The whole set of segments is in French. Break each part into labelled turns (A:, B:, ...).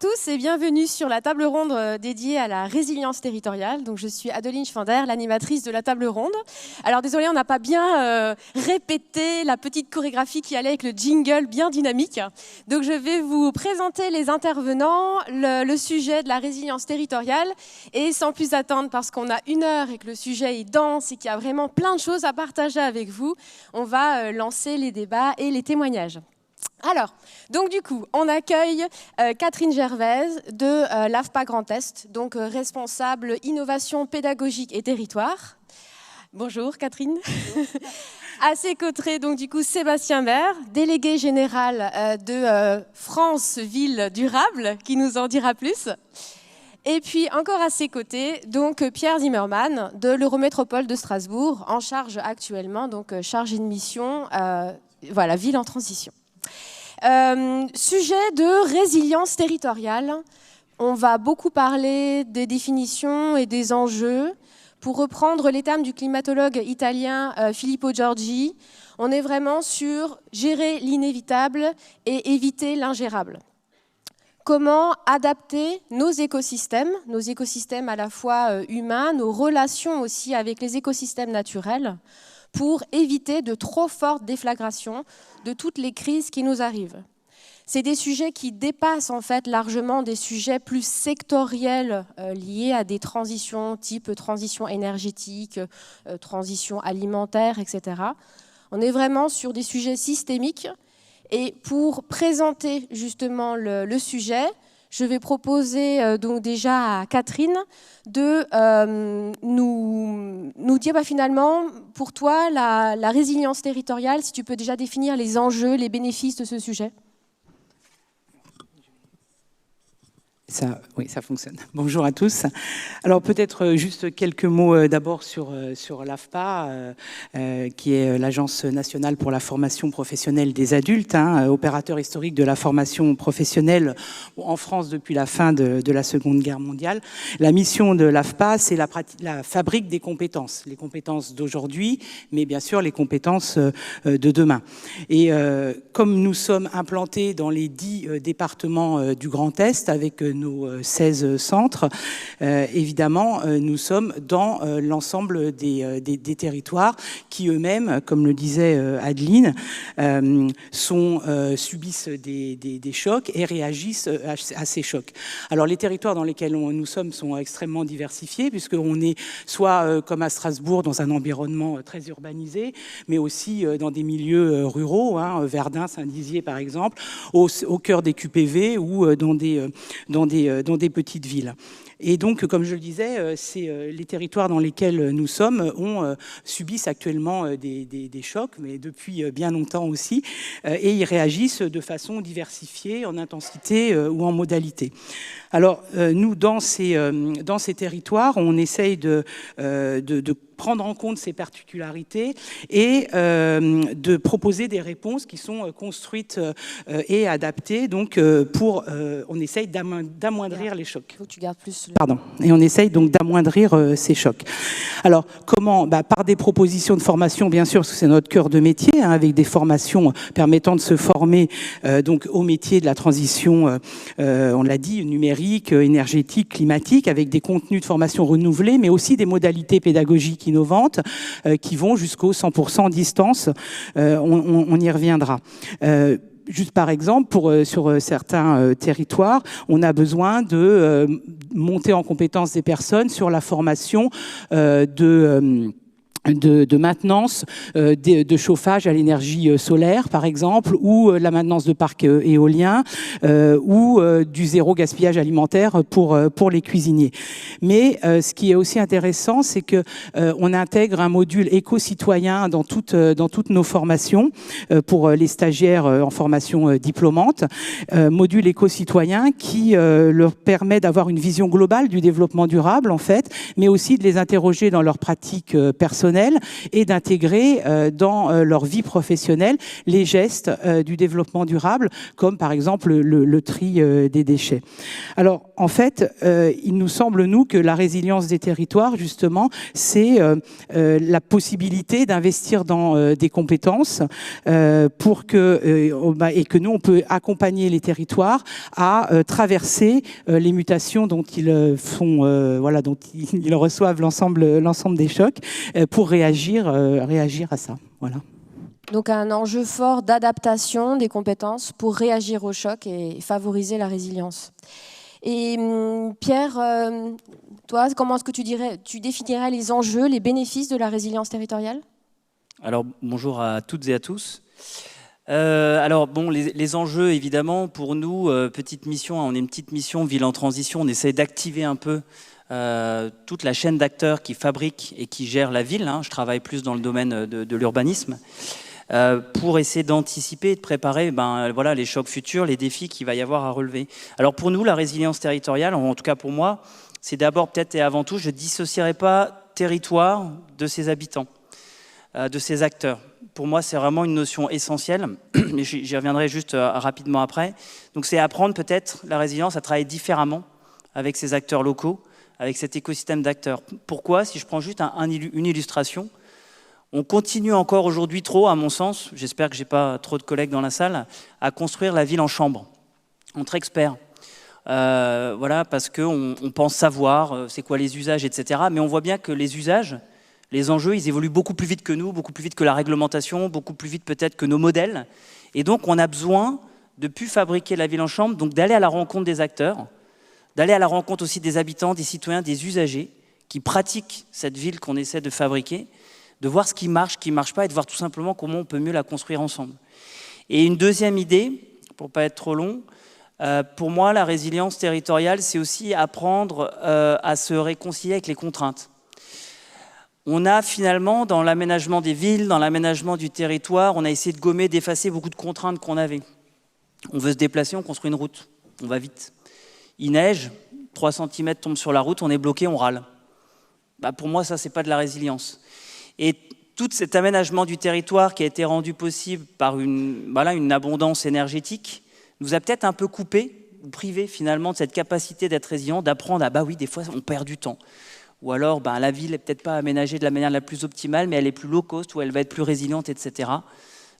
A: tous et bienvenue sur la table ronde dédiée à la résilience territoriale. Donc, je suis Adeline Schwander, l'animatrice de la table ronde. Alors désolé, on n'a pas bien répété la petite chorégraphie qui allait avec le jingle bien dynamique. Donc je vais vous présenter les intervenants, le sujet de la résilience territoriale. Et sans plus attendre, parce qu'on a 1 heure et que le sujet est dense et qu'il y a vraiment plein de choses à partager avec vous, on va lancer les débats et les témoignages. Alors, donc du coup, on accueille Catherine Gervaise de l'AFPA Grand Est, donc responsable innovation pédagogique et territoire. Bonjour Catherine. Bonjour. À ses côtés, donc du coup, Sébastien Vert, délégué général de France Ville Durable, qui nous en dira plus. Et puis encore à ses côtés, donc Pierre Zimmermann de l'Eurométropole de Strasbourg, en charge actuellement, donc chargé de mission, voilà, ville en transition. Sujet de résilience territoriale. On va beaucoup parler des définitions et des enjeux. Pour reprendre les termes du climatologue italien Filippo Giorgi, on est vraiment sur gérer l'inévitable et éviter l'ingérable. Comment adapter nos écosystèmes à la fois humains, nos relations aussi avec les écosystèmes naturels, pour éviter de trop fortes déflagrations de toutes les crises qui nous arrivent. C'est des sujets qui dépassent en fait largement des sujets plus sectoriels liés à des transitions type transition énergétique, transition alimentaire, etc. On est vraiment sur des sujets systémiques. Et pour présenter justement le sujet, je vais proposer donc déjà à Catherine de nous dire finalement, pour toi, la résilience territoriale, si tu peux déjà définir les enjeux, les bénéfices de ce sujet.
B: Oui, ça fonctionne. Bonjour à tous. Alors peut-être juste quelques mots d'abord sur l'AFPA, qui est l'Agence nationale pour la formation professionnelle des adultes, opérateur historique de la formation professionnelle en France depuis la fin de la Seconde Guerre mondiale. La mission de l'AFPA, c'est la fabrique des compétences, les compétences d'aujourd'hui, mais bien sûr les compétences de demain. Et comme nous sommes implantés dans les 10 départements du Grand Est, avec nos 16 centres, évidemment, nous sommes dans l'ensemble des territoires qui eux-mêmes, comme le disait Adeline, subissent des chocs et réagissent à ces chocs. Alors les territoires dans lesquels nous sommes sont extrêmement diversifiés, puisqu'on est soit comme à Strasbourg dans un environnement très urbanisé, mais aussi dans des milieux ruraux, Verdun, Saint-Dizier par exemple, au cœur des QPV ou dans des petites villes. Et donc, comme je le disais, les territoires dans lesquels nous sommes subissent actuellement des chocs, mais depuis bien longtemps aussi, et ils réagissent de façon diversifiée, en intensité ou en modalité. Alors, nous, dans ces territoires, on essaye de prendre en compte ces particularités et de proposer des réponses qui sont construites et adaptées. Donc, on essaye d'amoindrir les chocs.
A: Faut que tu gardes plus.
B: Pardon. Et on essaye donc d'amoindrir ces chocs. Alors, comment ? Par des propositions de formation, bien sûr, parce que c'est notre cœur de métier, avec des formations permettant de se former donc au métier de la transition, on l'a dit, numérique, énergétique, climatique, avec des contenus de formation renouvelés, mais aussi des modalités pédagogiques innovantes qui vont jusqu'au 100% distance. On y reviendra. Juste par exemple, sur certains territoires, on a besoin de monter en compétence des personnes sur la formation de maintenance de chauffage à l'énergie solaire, par exemple, ou la maintenance de parcs éoliens, ou du zéro gaspillage alimentaire pour les cuisiniers. Mais ce qui est aussi intéressant, c'est que on intègre un module éco-citoyen dans toutes nos formations pour les stagiaires en formation diplômante, module éco-citoyen qui leur permet d'avoir une vision globale du développement durable, en fait, mais aussi de les interroger dans leurs pratiques personnelles personnel et d'intégrer dans leur vie professionnelle les gestes du développement durable, comme par exemple le tri des déchets. Alors, en fait, il nous semble, nous, que la résilience des territoires, justement, c'est la possibilité d'investir dans des compétences pour et que nous, on peut accompagner les territoires à traverser les mutations dont ils dont ils reçoivent l'ensemble des chocs pour réagir à ça. Voilà.
A: Donc un enjeu fort d'adaptation des compétences pour réagir au choc et favoriser la résilience. Et Pierre, toi, comment est-ce que tu définirais les enjeux, les bénéfices de la résilience territoriale ?
C: Alors, bonjour à toutes et à tous. Alors, bon, les enjeux, évidemment, pour nous, petite mission, on est une petite mission ville en transition, on essaie d'activer un peu toute la chaîne d'acteurs qui fabriquent et qui gèrent la ville. Je travaille plus dans le domaine de l'urbanisme. Pour essayer d'anticiper et de préparer voilà, les chocs futurs, les défis qu'il va y avoir à relever. Alors pour nous, la résilience territoriale, en tout cas pour moi, c'est d'abord peut-être et avant tout, je ne dissocierai pas territoire de ses habitants, de ses acteurs. Pour moi, c'est vraiment une notion essentielle, mais j'y reviendrai juste rapidement après. Donc c'est apprendre peut-être la résilience à travailler différemment avec ces acteurs locaux, avec cet écosystème d'acteurs. Pourquoi ? Si je prends juste une illustration, on continue encore aujourd'hui trop, à mon sens, j'espère que je n'ai pas trop de collègues dans la salle, à construire la ville en chambre, entre experts. Voilà, parce qu'on pense savoir c'est quoi les usages, etc. Mais on voit bien que les usages, les enjeux, ils évoluent beaucoup plus vite que nous, beaucoup plus vite que la réglementation, beaucoup plus vite peut-être que nos modèles. Et donc on a besoin de plus fabriquer la ville en chambre, donc d'aller à la rencontre des acteurs, d'aller à la rencontre aussi des habitants, des citoyens, des usagers qui pratiquent cette ville qu'on essaie de fabriquer, de voir ce qui marche pas, et de voir tout simplement comment on peut mieux la construire ensemble. Et une deuxième idée, pour ne pas être trop long, pour moi, la résilience territoriale, c'est aussi apprendre à se réconcilier avec les contraintes. On a finalement, dans l'aménagement des villes, dans l'aménagement du territoire, on a essayé de gommer, d'effacer beaucoup de contraintes qu'on avait. On veut se déplacer, on construit une route, on va vite. Il neige, 3 cm tombent sur la route, on est bloqué, on râle. Pour moi, ça, c'est pas de la résilience. Et tout cet aménagement du territoire qui a été rendu possible par une abondance énergétique nous a peut-être un peu coupé ou privé finalement de cette capacité d'être résilient, d'apprendre oui, des fois on perd du temps. Ou alors la ville n'est peut-être pas aménagée de la manière la plus optimale, mais elle est plus low cost ou elle va être plus résiliente, etc.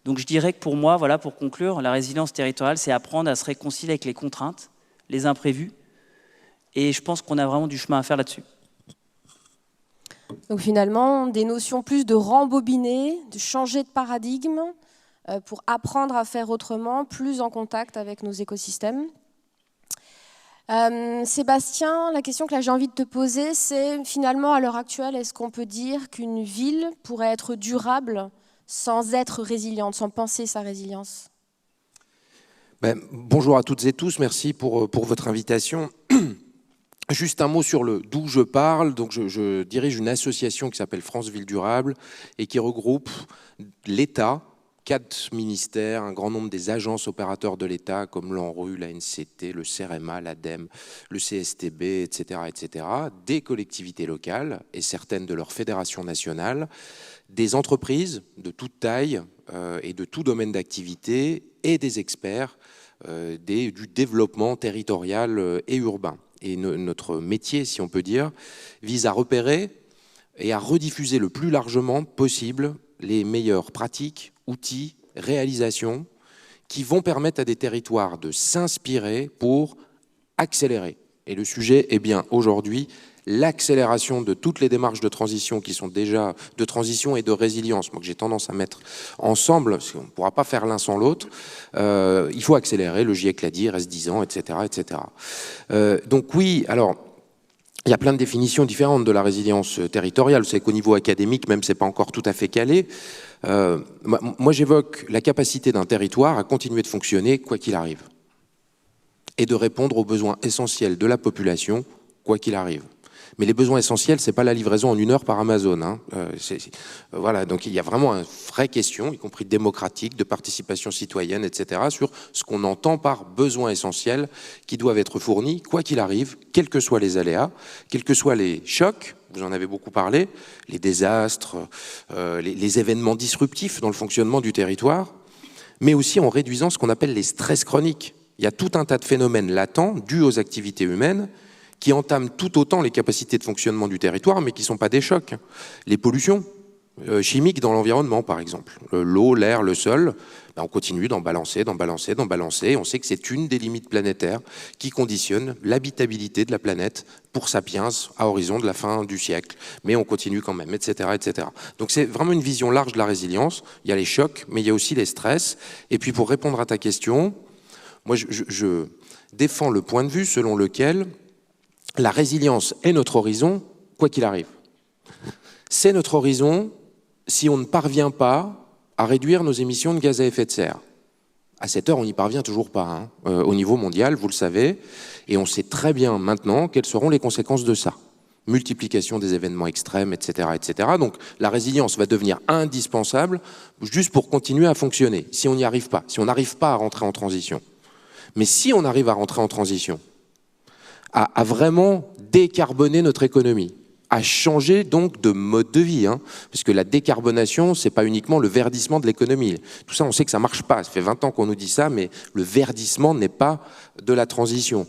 C: Donc je dirais que pour moi, voilà, pour conclure, la résilience territoriale, c'est apprendre à se réconcilier avec les contraintes, les imprévus. Et je pense qu'on a vraiment du chemin à faire là-dessus.
A: Donc finalement, des notions plus de rembobiner, de changer de paradigme pour apprendre à faire autrement, plus en contact avec nos écosystèmes. Sébastien, la question que là j'ai envie de te poser, c'est finalement à l'heure actuelle, est-ce qu'on peut dire qu'une ville pourrait être durable sans être résiliente, sans penser sa résilience ?
D: Bonjour à toutes et tous, merci pour votre invitation. Juste un mot sur d'où je parle. Donc je dirige une association qui s'appelle France Ville Durable et qui regroupe l'État, 4 ministères, un grand nombre des agences opérateurs de l'État comme l'ANRU, l'ANCT, le CEREMA, l'ADEME, le CSTB, etc., des collectivités locales et certaines de leurs fédérations nationales, des entreprises de toute taille et de tout domaine d'activité et des experts du développement territorial et urbain. Et notre métier, si on peut dire, vise à repérer et à rediffuser le plus largement possible les meilleures pratiques, outils, réalisations qui vont permettre à des territoires de s'inspirer pour accélérer. Et le sujet est bien aujourd'hui l'accélération de toutes les démarches de transition qui sont déjà de transition et de résilience, moi que j'ai tendance à mettre ensemble, parce qu'on ne pourra pas faire l'un sans l'autre. Il faut accélérer, le GIEC l'a dit, il reste 10 ans, etc. Donc oui, alors il y a plein de définitions différentes de la résilience territoriale. Vous savez qu'au niveau académique, même c'est pas encore tout à fait calé. Moi j'évoque la capacité d'un territoire à continuer de fonctionner quoi qu'il arrive et de répondre aux besoins essentiels de la population quoi qu'il arrive. Mais les besoins essentiels, c'est pas la livraison en 1 heure par Amazon. Voilà, donc il y a vraiment une vraie question, y compris démocratique, de participation citoyenne, etc., sur ce qu'on entend par besoins essentiels qui doivent être fournis, quoi qu'il arrive, quels que soient les aléas, quels que soient les chocs, vous en avez beaucoup parlé, les désastres, les événements disruptifs dans le fonctionnement du territoire, mais aussi en réduisant ce qu'on appelle les stress chroniques. Il y a tout un tas de phénomènes latents dus aux activités humaines qui entament tout autant les capacités de fonctionnement du territoire, mais qui ne sont pas des chocs. Les pollutions chimiques dans l'environnement, par exemple. L'eau, l'air, le sol, on continue d'en balancer. On sait que c'est une des limites planétaires qui conditionne l'habitabilité de la planète pour Sapiens à horizon de la fin du siècle. Mais on continue quand même, etc., etc. Donc c'est vraiment une vision large de la résilience. Il y a les chocs, mais il y a aussi les stress. Et puis pour répondre à ta question, moi je défends le point de vue selon lequel la résilience est notre horizon, quoi qu'il arrive. C'est notre horizon si on ne parvient pas à réduire nos émissions de gaz à effet de serre. À cette heure, on n'y parvient toujours pas, au niveau mondial, vous le savez, et on sait très bien maintenant quelles seront les conséquences de ça. Multiplication des événements extrêmes, etc., etc. Donc la résilience va devenir indispensable juste pour continuer à fonctionner, si on n'y arrive pas, si on n'arrive pas à rentrer en transition. Mais si on arrive à rentrer en transition, à vraiment décarboner notre économie, à changer donc de mode de vie, parce que la décarbonation, c'est pas uniquement le verdissement de l'économie. Tout ça, on sait que ça marche pas. Ça fait 20 ans qu'on nous dit ça, mais le verdissement n'est pas de la transition.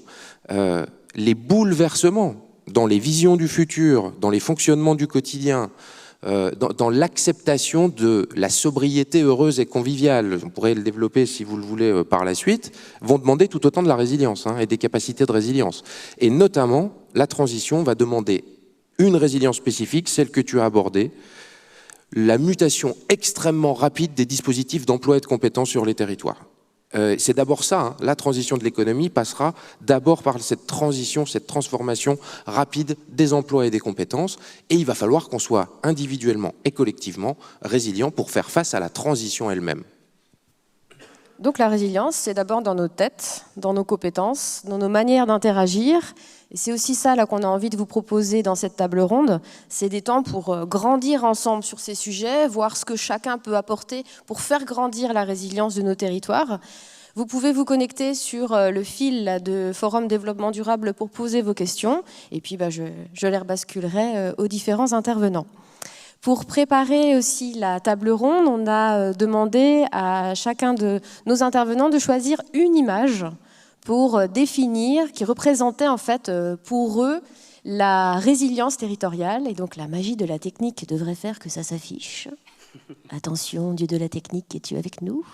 D: Les bouleversements dans les visions du futur, dans les fonctionnements du quotidien, dans l'acceptation de la sobriété heureuse et conviviale, on pourrait le développer si vous le voulez par la suite, vont demander tout autant de la résilience et des capacités de résilience. Et notamment, la transition va demander une résilience spécifique, celle que tu as abordée, la mutation extrêmement rapide des dispositifs d'emploi et de compétences sur les territoires. C'est d'abord ça, la transition de l'économie passera d'abord par cette transition, cette transformation rapide des emplois et des compétences, et il va falloir qu'on soit individuellement et collectivement résilients pour faire face à la transition elle-même.
A: Donc la résilience, c'est d'abord dans nos têtes, dans nos compétences, dans nos manières d'interagir. Et c'est aussi ça là, qu'on a envie de vous proposer dans cette table ronde. C'est des temps pour grandir ensemble sur ces sujets, voir ce que chacun peut apporter pour faire grandir la résilience de nos territoires. Vous pouvez vous connecter sur le fil là, de Forum Développement Durable pour poser vos questions. Et puis je les rebasculerai aux différents intervenants. Pour préparer aussi la table ronde, on a demandé à chacun de nos intervenants de choisir une image pour définir, qui représentait en fait pour eux la résilience territoriale. Et donc la magie de la technique devrait faire que ça s'affiche. Attention, Dieu de la technique, es-tu avec nous ?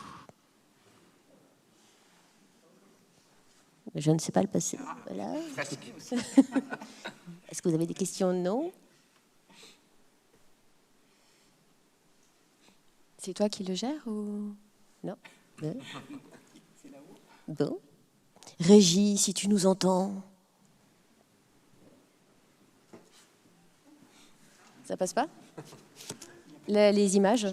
A: Je ne sais pas le passer. Voilà. Est-ce que vous avez des questions ? Non ? C'est toi qui le gères ou non ? Bon. Régie, si tu nous entends. Ça passe pas ? Les images ?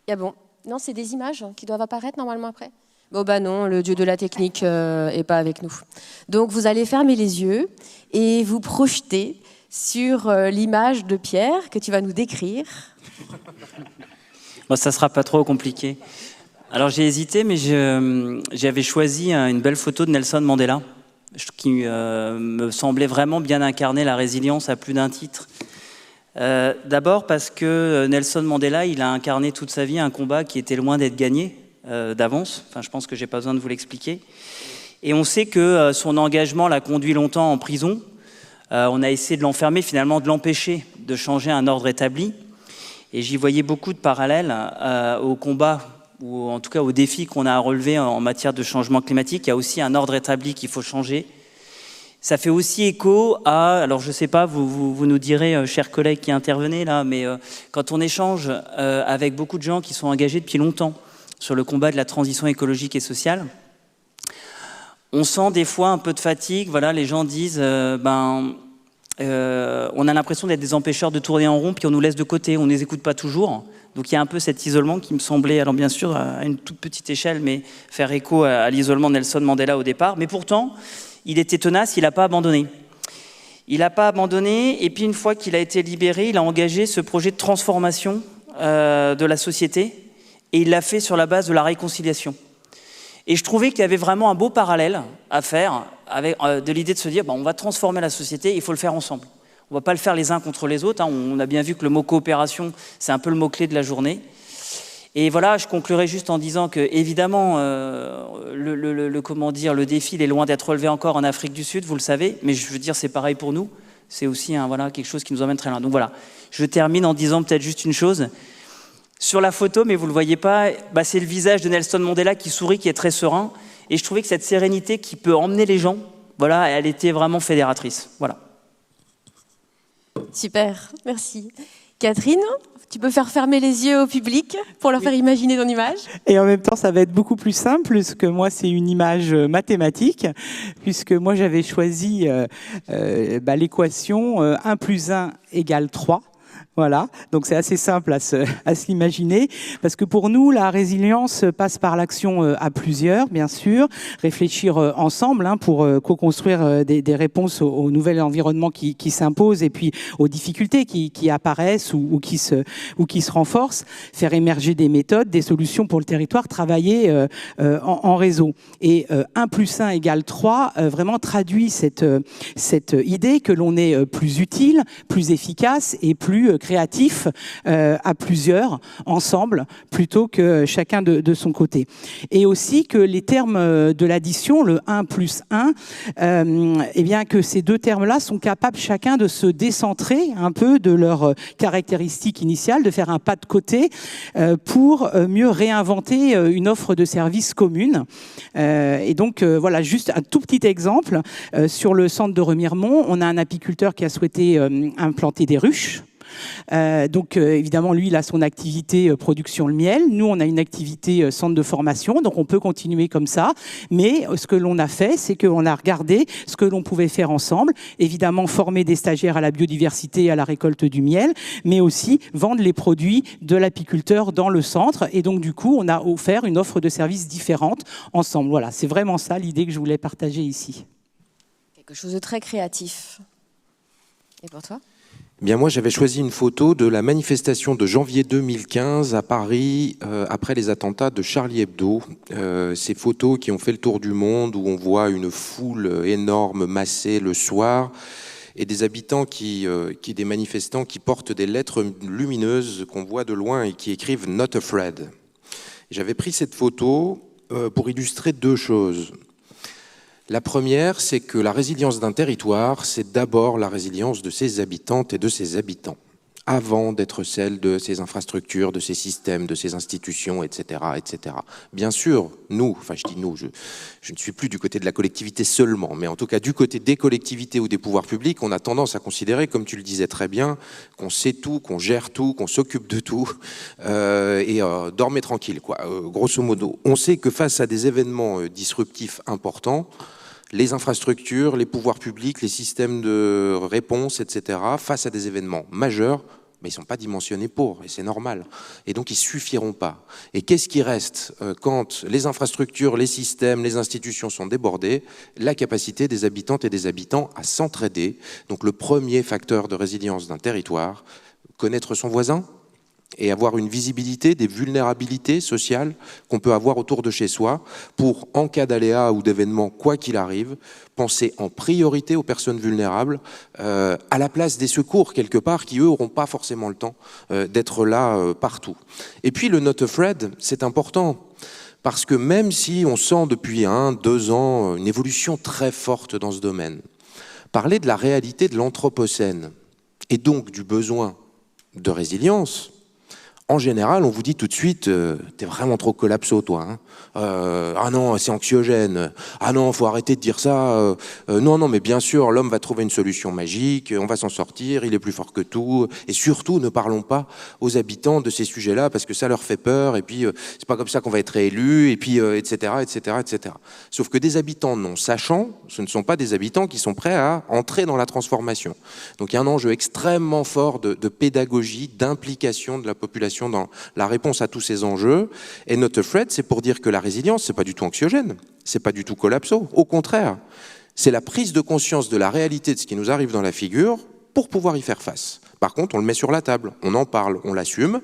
A: Ah bon ? Non, c'est des images qui doivent apparaître normalement après ? Bon bah non, le dieu de la technique est pas avec nous. Donc vous allez fermer les yeux et vous projeter sur l'image de Pierre que tu vas nous décrire.
C: Bon, ça sera pas trop compliqué. Alors j'ai hésité, mais j'avais choisi une belle photo de Nelson Mandela qui me semblait vraiment bien incarner la résilience à plus d'un titre. D'abord parce que Nelson Mandela, il a incarné toute sa vie un combat qui était loin d'être gagné d'avance. Enfin, je pense que j'ai pas besoin de vous l'expliquer. Et on sait que son engagement l'a conduit longtemps en prison. On a essayé de l'enfermer, finalement de l'empêcher de changer un ordre établi. Et j'y voyais beaucoup de parallèles au combat, ou en tout cas aux défis qu'on a à relever en matière de changement climatique. Il y a aussi un ordre établi qu'il faut changer. Ça fait aussi écho à, alors je ne sais pas, vous nous direz, chers collègues qui intervenez là, mais quand on échange avec beaucoup de gens qui sont engagés depuis longtemps sur le combat de la transition écologique et sociale, on sent des fois un peu de fatigue. Voilà, les gens disent, on a l'impression d'être des empêcheurs de tourner en rond, puis on nous laisse de côté, on ne les écoute pas toujours. Donc il y a un peu cet isolement qui me semblait, alors bien sûr à une toute petite échelle, mais faire écho à l'isolement de Nelson Mandela au départ. Mais pourtant, il était tenace, il n'a pas abandonné. Il n'a pas abandonné, et puis une fois qu'il a été libéré, il a engagé ce projet de transformation de la société, et il l'a fait sur la base de la réconciliation. Et je trouvais qu'il y avait vraiment un beau parallèle à faire avec de l'idée de se dire on va transformer la société, il faut le faire ensemble. On ne va pas le faire les uns contre les autres. Hein. On a bien vu que le mot coopération, c'est un peu le mot-clé de la journée. Et voilà, je conclurai juste en disant que, évidemment, le défi, il est loin d'être relevé encore en Afrique du Sud, vous le savez, mais je veux dire, c'est pareil pour nous. C'est aussi quelque chose qui nous emmène très loin. Donc voilà, je termine en disant peut-être juste une chose. Sur la photo, mais vous ne le voyez pas, c'est le visage de Nelson Mandela qui sourit, qui est très serein. Et je trouvais que cette sérénité qui peut emmener les gens, voilà, elle était vraiment fédératrice. Voilà.
A: Super, merci. Catherine, tu peux faire fermer les yeux au public pour leur faire imaginer ton image.
B: Et en même temps, ça va être beaucoup plus simple, parce que moi, c'est une image mathématique, puisque moi, j'avais choisi l'équation 1 + 1 = 3. Voilà, donc c'est assez simple à se l'imaginer, parce que pour nous, la résilience passe par l'action à plusieurs, bien sûr, réfléchir ensemble pour co-construire des réponses au nouvel environnement qui s'impose, et puis aux difficultés qui apparaissent ou qui se renforcent, faire émerger des méthodes, des solutions pour le territoire, travailler en réseau. Et 1 + 1 = 3 vraiment traduit cette idée que l'on est plus utile, plus efficace et plus créatif à plusieurs, ensemble, plutôt que chacun de son côté. Et aussi que les termes de l'addition, le 1 + 1, que ces deux termes-là sont capables chacun de se décentrer un peu de leurs caractéristiques initiales, de faire un pas de côté pour mieux réinventer une offre de services commune. Et donc, voilà, juste un tout petit exemple. Sur le centre de Remiremont, on a un apiculteur qui a souhaité implanter des ruches. Évidemment, lui, il a son activité production le miel. Nous, on a une activité centre de formation, donc on peut continuer comme ça. Mais ce que l'on a fait, c'est qu'on a regardé ce que l'on pouvait faire ensemble. Évidemment, former des stagiaires à la biodiversité et à la récolte du miel, mais aussi vendre les produits de l'apiculteur dans le centre. Et donc, du coup, on a offert une offre de services différente ensemble. Voilà, c'est vraiment ça l'idée que je voulais partager ici.
A: Quelque chose de très créatif. Et pour toi ?
D: Bien, moi, j'avais choisi une photo de la manifestation de janvier 2015 à Paris, après les attentats de Charlie Hebdo. Ces photos qui ont fait le tour du monde, où on voit une foule énorme massée le soir, et des habitants des manifestants qui portent des lettres lumineuses qu'on voit de loin et qui écrivent « Not afraid ». J'avais pris cette photo pour illustrer deux choses. La première, c'est que la résilience d'un territoire, c'est d'abord la résilience de ses habitantes et de ses habitants, avant d'être celle de ses infrastructures, de ses systèmes, de ses institutions, etc., etc. Bien sûr, nous, enfin je dis nous, je ne suis plus du côté de la collectivité seulement, mais en tout cas du côté des collectivités ou des pouvoirs publics, on a tendance à considérer, comme tu le disais très bien, qu'on sait tout, qu'on gère tout, qu'on s'occupe de tout, et dormez tranquille, quoi. Grosso modo, on sait que face à des événements disruptifs importants, les infrastructures, les pouvoirs publics, les systèmes de réponse, etc., face à des événements majeurs, mais ils ne sont pas dimensionnés pour, et c'est normal. Et donc, ils ne suffiront pas. Et qu'est-ce qui reste quand les infrastructures, les systèmes, les institutions sont débordés? La capacité des habitantes et des habitants à s'entraider. Donc, le premier facteur de résilience d'un territoire, connaître son voisin, et avoir une visibilité des vulnérabilités sociales qu'on peut avoir autour de chez soi pour, en cas d'aléa ou d'événement, quoi qu'il arrive, penser en priorité aux personnes vulnérables à la place des secours, quelque part, qui, eux, n'auront pas forcément le temps d'être là partout. Et puis, le not afraid, c'est important. Parce que même si on sent depuis 1-2 ans une évolution très forte dans ce domaine, parler de la réalité de l'anthropocène et donc du besoin de résilience, en général, on vous dit tout de suite, t'es vraiment trop collapso, toi. Hein. Ah non, c'est anxiogène. Ah non, faut arrêter de dire ça. Non, mais bien sûr, l'homme va trouver une solution magique. On va s'en sortir. Il est plus fort que tout. Et surtout, ne parlons pas aux habitants de ces sujets-là parce que ça leur fait peur. Et puis, c'est pas comme ça qu'on va être réélu. Et puis, etc., etc., etc. Sauf que des habitants non sachants, ce ne sont pas des habitants qui sont prêts à entrer dans la transformation. Donc, il y a un enjeu extrêmement fort de pédagogie, d'implication de la population dans la réponse à tous ces enjeux. Et not afraid, c'est pour dire que la résilience, c'est pas du tout anxiogène, c'est pas du tout collapso. Au contraire, c'est la prise de conscience de la réalité de ce qui nous arrive dans la figure pour pouvoir y faire face. Par contre, on le met sur la table, on en parle, on l'assume.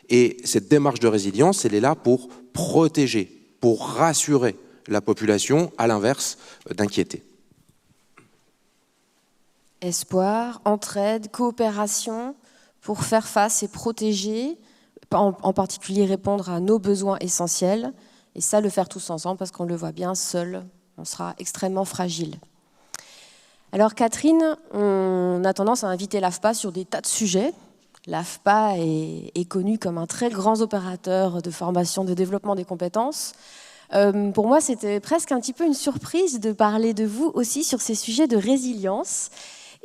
D: Et cette démarche de résilience, elle est là pour protéger, pour rassurer la population, à l'inverse d'inquiéter.
A: espoir, entraide, coopération pour faire face et protéger, en particulier répondre à nos besoins essentiels, et ça, le faire tous ensemble, parce qu'on le voit bien, seul, on sera extrêmement fragile. Alors Catherine, on a tendance à inviter l'AFPA sur des tas de sujets. L'AFPA est connue comme un très grand opérateur de formation, de développement des compétences. Pour moi, c'était presque un petit peu une surprise de parler de vous aussi sur ces sujets de résilience.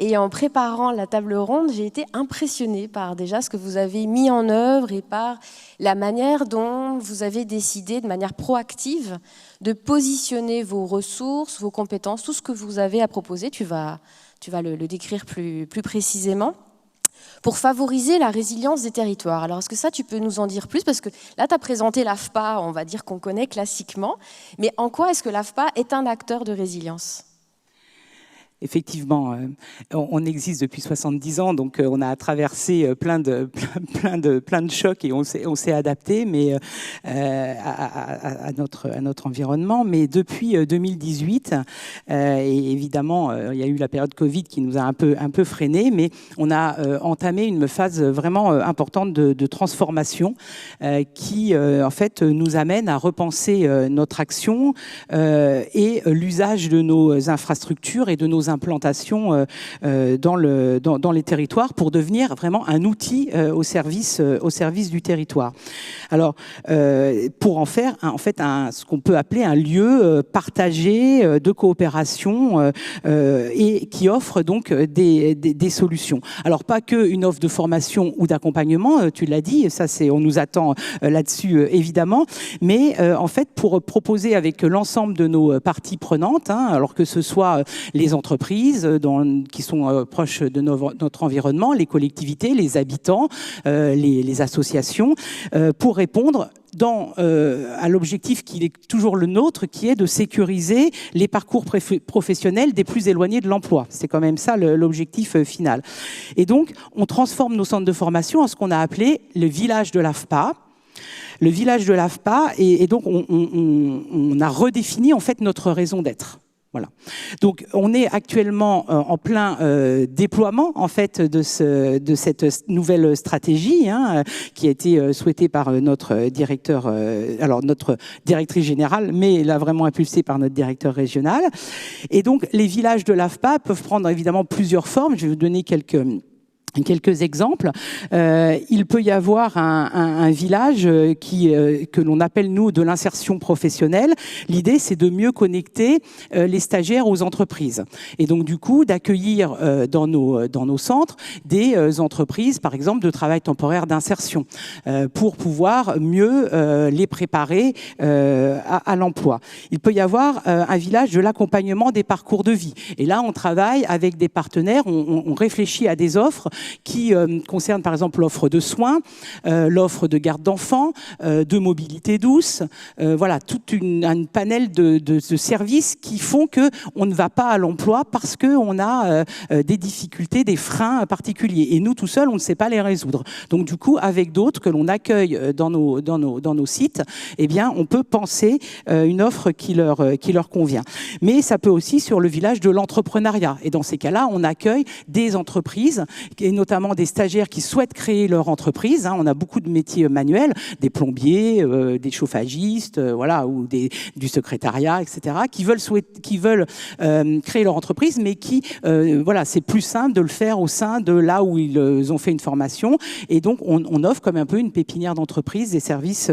A: Et en préparant la table ronde, j'ai été impressionnée par déjà ce que vous avez mis en œuvre et par la manière dont vous avez décidé de manière proactive de positionner vos ressources, vos compétences, tout ce que vous avez à proposer. Tu vas le décrire plus précisément, pour favoriser la résilience des territoires. Alors, est-ce que ça, tu peux nous en dire plus? Parce que là, tu as présenté l'AFPA, on va dire qu'on connaît classiquement, mais en quoi est-ce que l'AFPA est un acteur de résilience?
B: Effectivement, on existe depuis 70 ans, donc on a traversé plein de chocs et on s'est adapté, mais à notre environnement. Mais depuis 2018, et évidemment, il y a eu la période Covid qui nous a un peu freiné, mais on a entamé une phase vraiment importante de transformation qui, en fait, nous amène à repenser notre action et l'usage de nos infrastructures et de nos implantations dans les territoires pour devenir vraiment un outil au service du territoire. Alors, pour en faire ce qu'on peut appeler un lieu partagé de coopération et qui offre donc des solutions. Alors, pas qu'une offre de formation ou d'accompagnement, tu l'as dit, ça on nous attend là-dessus évidemment, mais en fait pour proposer avec l'ensemble de nos parties prenantes, alors que ce soit les entreprises qui sont proches de notre environnement, les collectivités, les habitants, les associations, pour répondre à l'objectif qui est toujours le nôtre, qui est de sécuriser les parcours professionnels des plus éloignés de l'emploi. C'est quand même ça l'objectif final. Et donc, on transforme nos centres de formation en ce qu'on a appelé le village de l'AFPA. Le village de l'AFPA, et donc on a redéfini en fait notre raison d'être. Voilà. Donc, on est actuellement en plein déploiement en fait de cette nouvelle stratégie qui a été souhaitée par notre directeur, alors notre directrice générale, mais là vraiment impulsée par notre directeur régional. Et donc, les villages de l'AFPA peuvent prendre évidemment plusieurs formes. Je vais vous donner quelques exemples. Il peut y avoir un village que l'on appelle, nous, de l'insertion professionnelle. L'idée, c'est de mieux connecter les stagiaires aux entreprises. Et donc, du coup, d'accueillir dans nos centres des entreprises, par exemple, de travail temporaire d'insertion, pour pouvoir mieux les préparer à l'emploi. Il peut y avoir un village de l'accompagnement des parcours de vie. Et là, on travaille avec des partenaires, on réfléchit à des offres qui concernent par exemple l'offre de soins, l'offre de garde d'enfants, de mobilité douce, voilà, tout un panel de services qui font qu'on ne va pas à l'emploi parce qu'on a des difficultés, des freins particuliers. Et nous, tout seuls, on ne sait pas les résoudre. Donc du coup, avec d'autres que l'on accueille dans nos sites, eh bien, on peut penser une offre qui leur convient. Mais ça peut aussi sur le village de l'entrepreneuriat. Et dans ces cas-là, on accueille des entreprises et notamment des stagiaires qui souhaitent créer leur entreprise. On a beaucoup de métiers manuels, des plombiers, des chauffagistes, voilà, ou du secrétariat, etc., qui veulent créer leur entreprise, mais qui, voilà, c'est plus simple de le faire au sein de là où ils ont fait une formation. Et donc, on offre comme un peu une pépinière d'entreprise, des services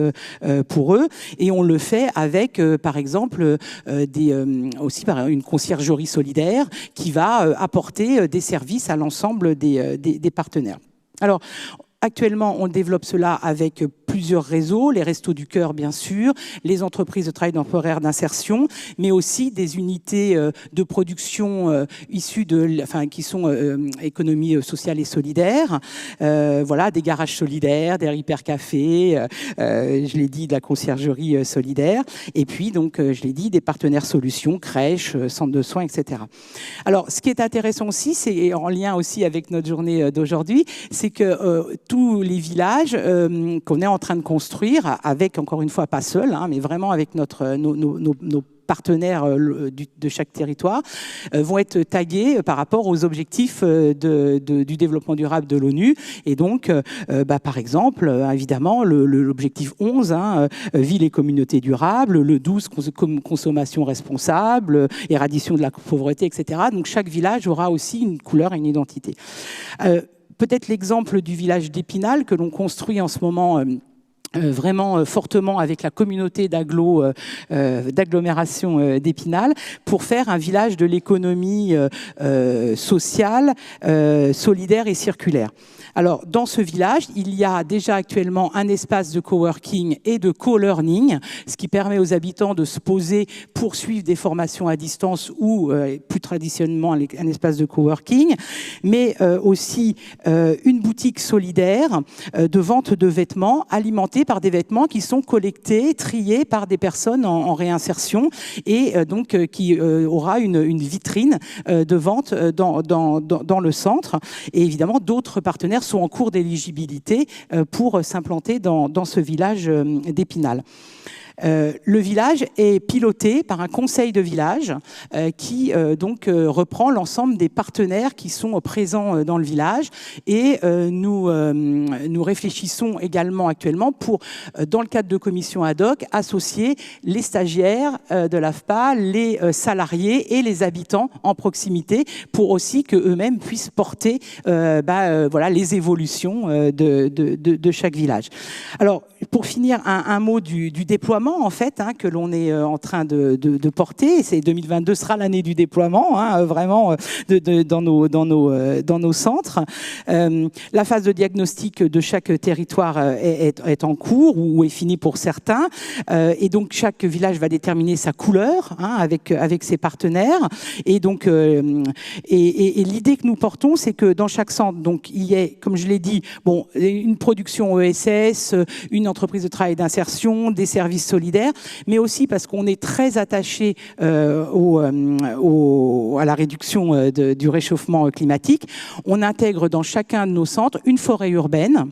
B: pour eux. Et on le fait avec, par exemple, aussi une conciergerie solidaire qui va apporter des services à l'ensemble des partenaires. Alors, actuellement, on développe cela avec plusieurs réseaux, les Restos du Cœur, bien sûr, les entreprises de travail temporaire d'insertion, mais aussi des unités de production issues qui sont économie sociale et solidaire, voilà, des garages solidaires, des hypercafés, je l'ai dit, de la conciergerie solidaire, et puis, donc, je l'ai dit, des partenaires solutions, crèches, centres de soins, etc. Alors, ce qui est intéressant aussi, c'est en lien aussi avec notre journée d'aujourd'hui, c'est que tous les villages qu'on est en train de construire, avec, encore une fois, pas seul, mais vraiment avec nos partenaires de chaque territoire vont être tagués par rapport aux objectifs du développement durable de l'ONU. Et donc, par exemple, évidemment, l'objectif 11, ville et communauté durable, le 12, consommation responsable, éradication de la pauvreté, etc. Donc chaque village aura aussi une couleur et une identité. Peut-être l'exemple du village d'Épinal que l'on construit en ce moment vraiment fortement avec la communauté d'agglomération d'Épinal pour faire un village de l'économie sociale, solidaire et circulaire. Alors, dans ce village, il y a déjà actuellement un espace de coworking et de co-learning, ce qui permet aux habitants de se poser pour suivre des formations à distance ou, plus traditionnellement, un espace de coworking, mais aussi une boutique solidaire de vente de vêtements alimentés par des vêtements qui sont collectés, triés par des personnes en réinsertion et donc qui aura une vitrine de vente dans le centre. Et évidemment, d'autres partenaires sont en cours d'éligibilité pour s'implanter dans ce village d'Épinal. Le village est piloté par un conseil de village qui donc reprend l'ensemble des partenaires qui sont présents dans le village et nous réfléchissons également actuellement pour, dans le cadre de commissions ad hoc, associer les stagiaires de l'AFPA, les salariés et les habitants en proximité pour aussi qu'eux-mêmes puissent porter voilà, les évolutions de chaque village. Alors, pour finir, un mot du déploiement en fait, que l'on est en train de porter. C'est 2022 sera l'année du déploiement, vraiment dans nos centres. La phase de diagnostic de chaque territoire est en cours ou est finie pour certains, et donc chaque village va déterminer sa couleur avec ses partenaires. Et donc et l'idée que nous portons, c'est que dans chaque centre, donc il y ait, comme je l'ai dit, une production ESS, une entreprise de travail d'insertion, des services solidaires, mais aussi parce qu'on est très attaché à la réduction du réchauffement climatique. On intègre dans chacun de nos centres une forêt urbaine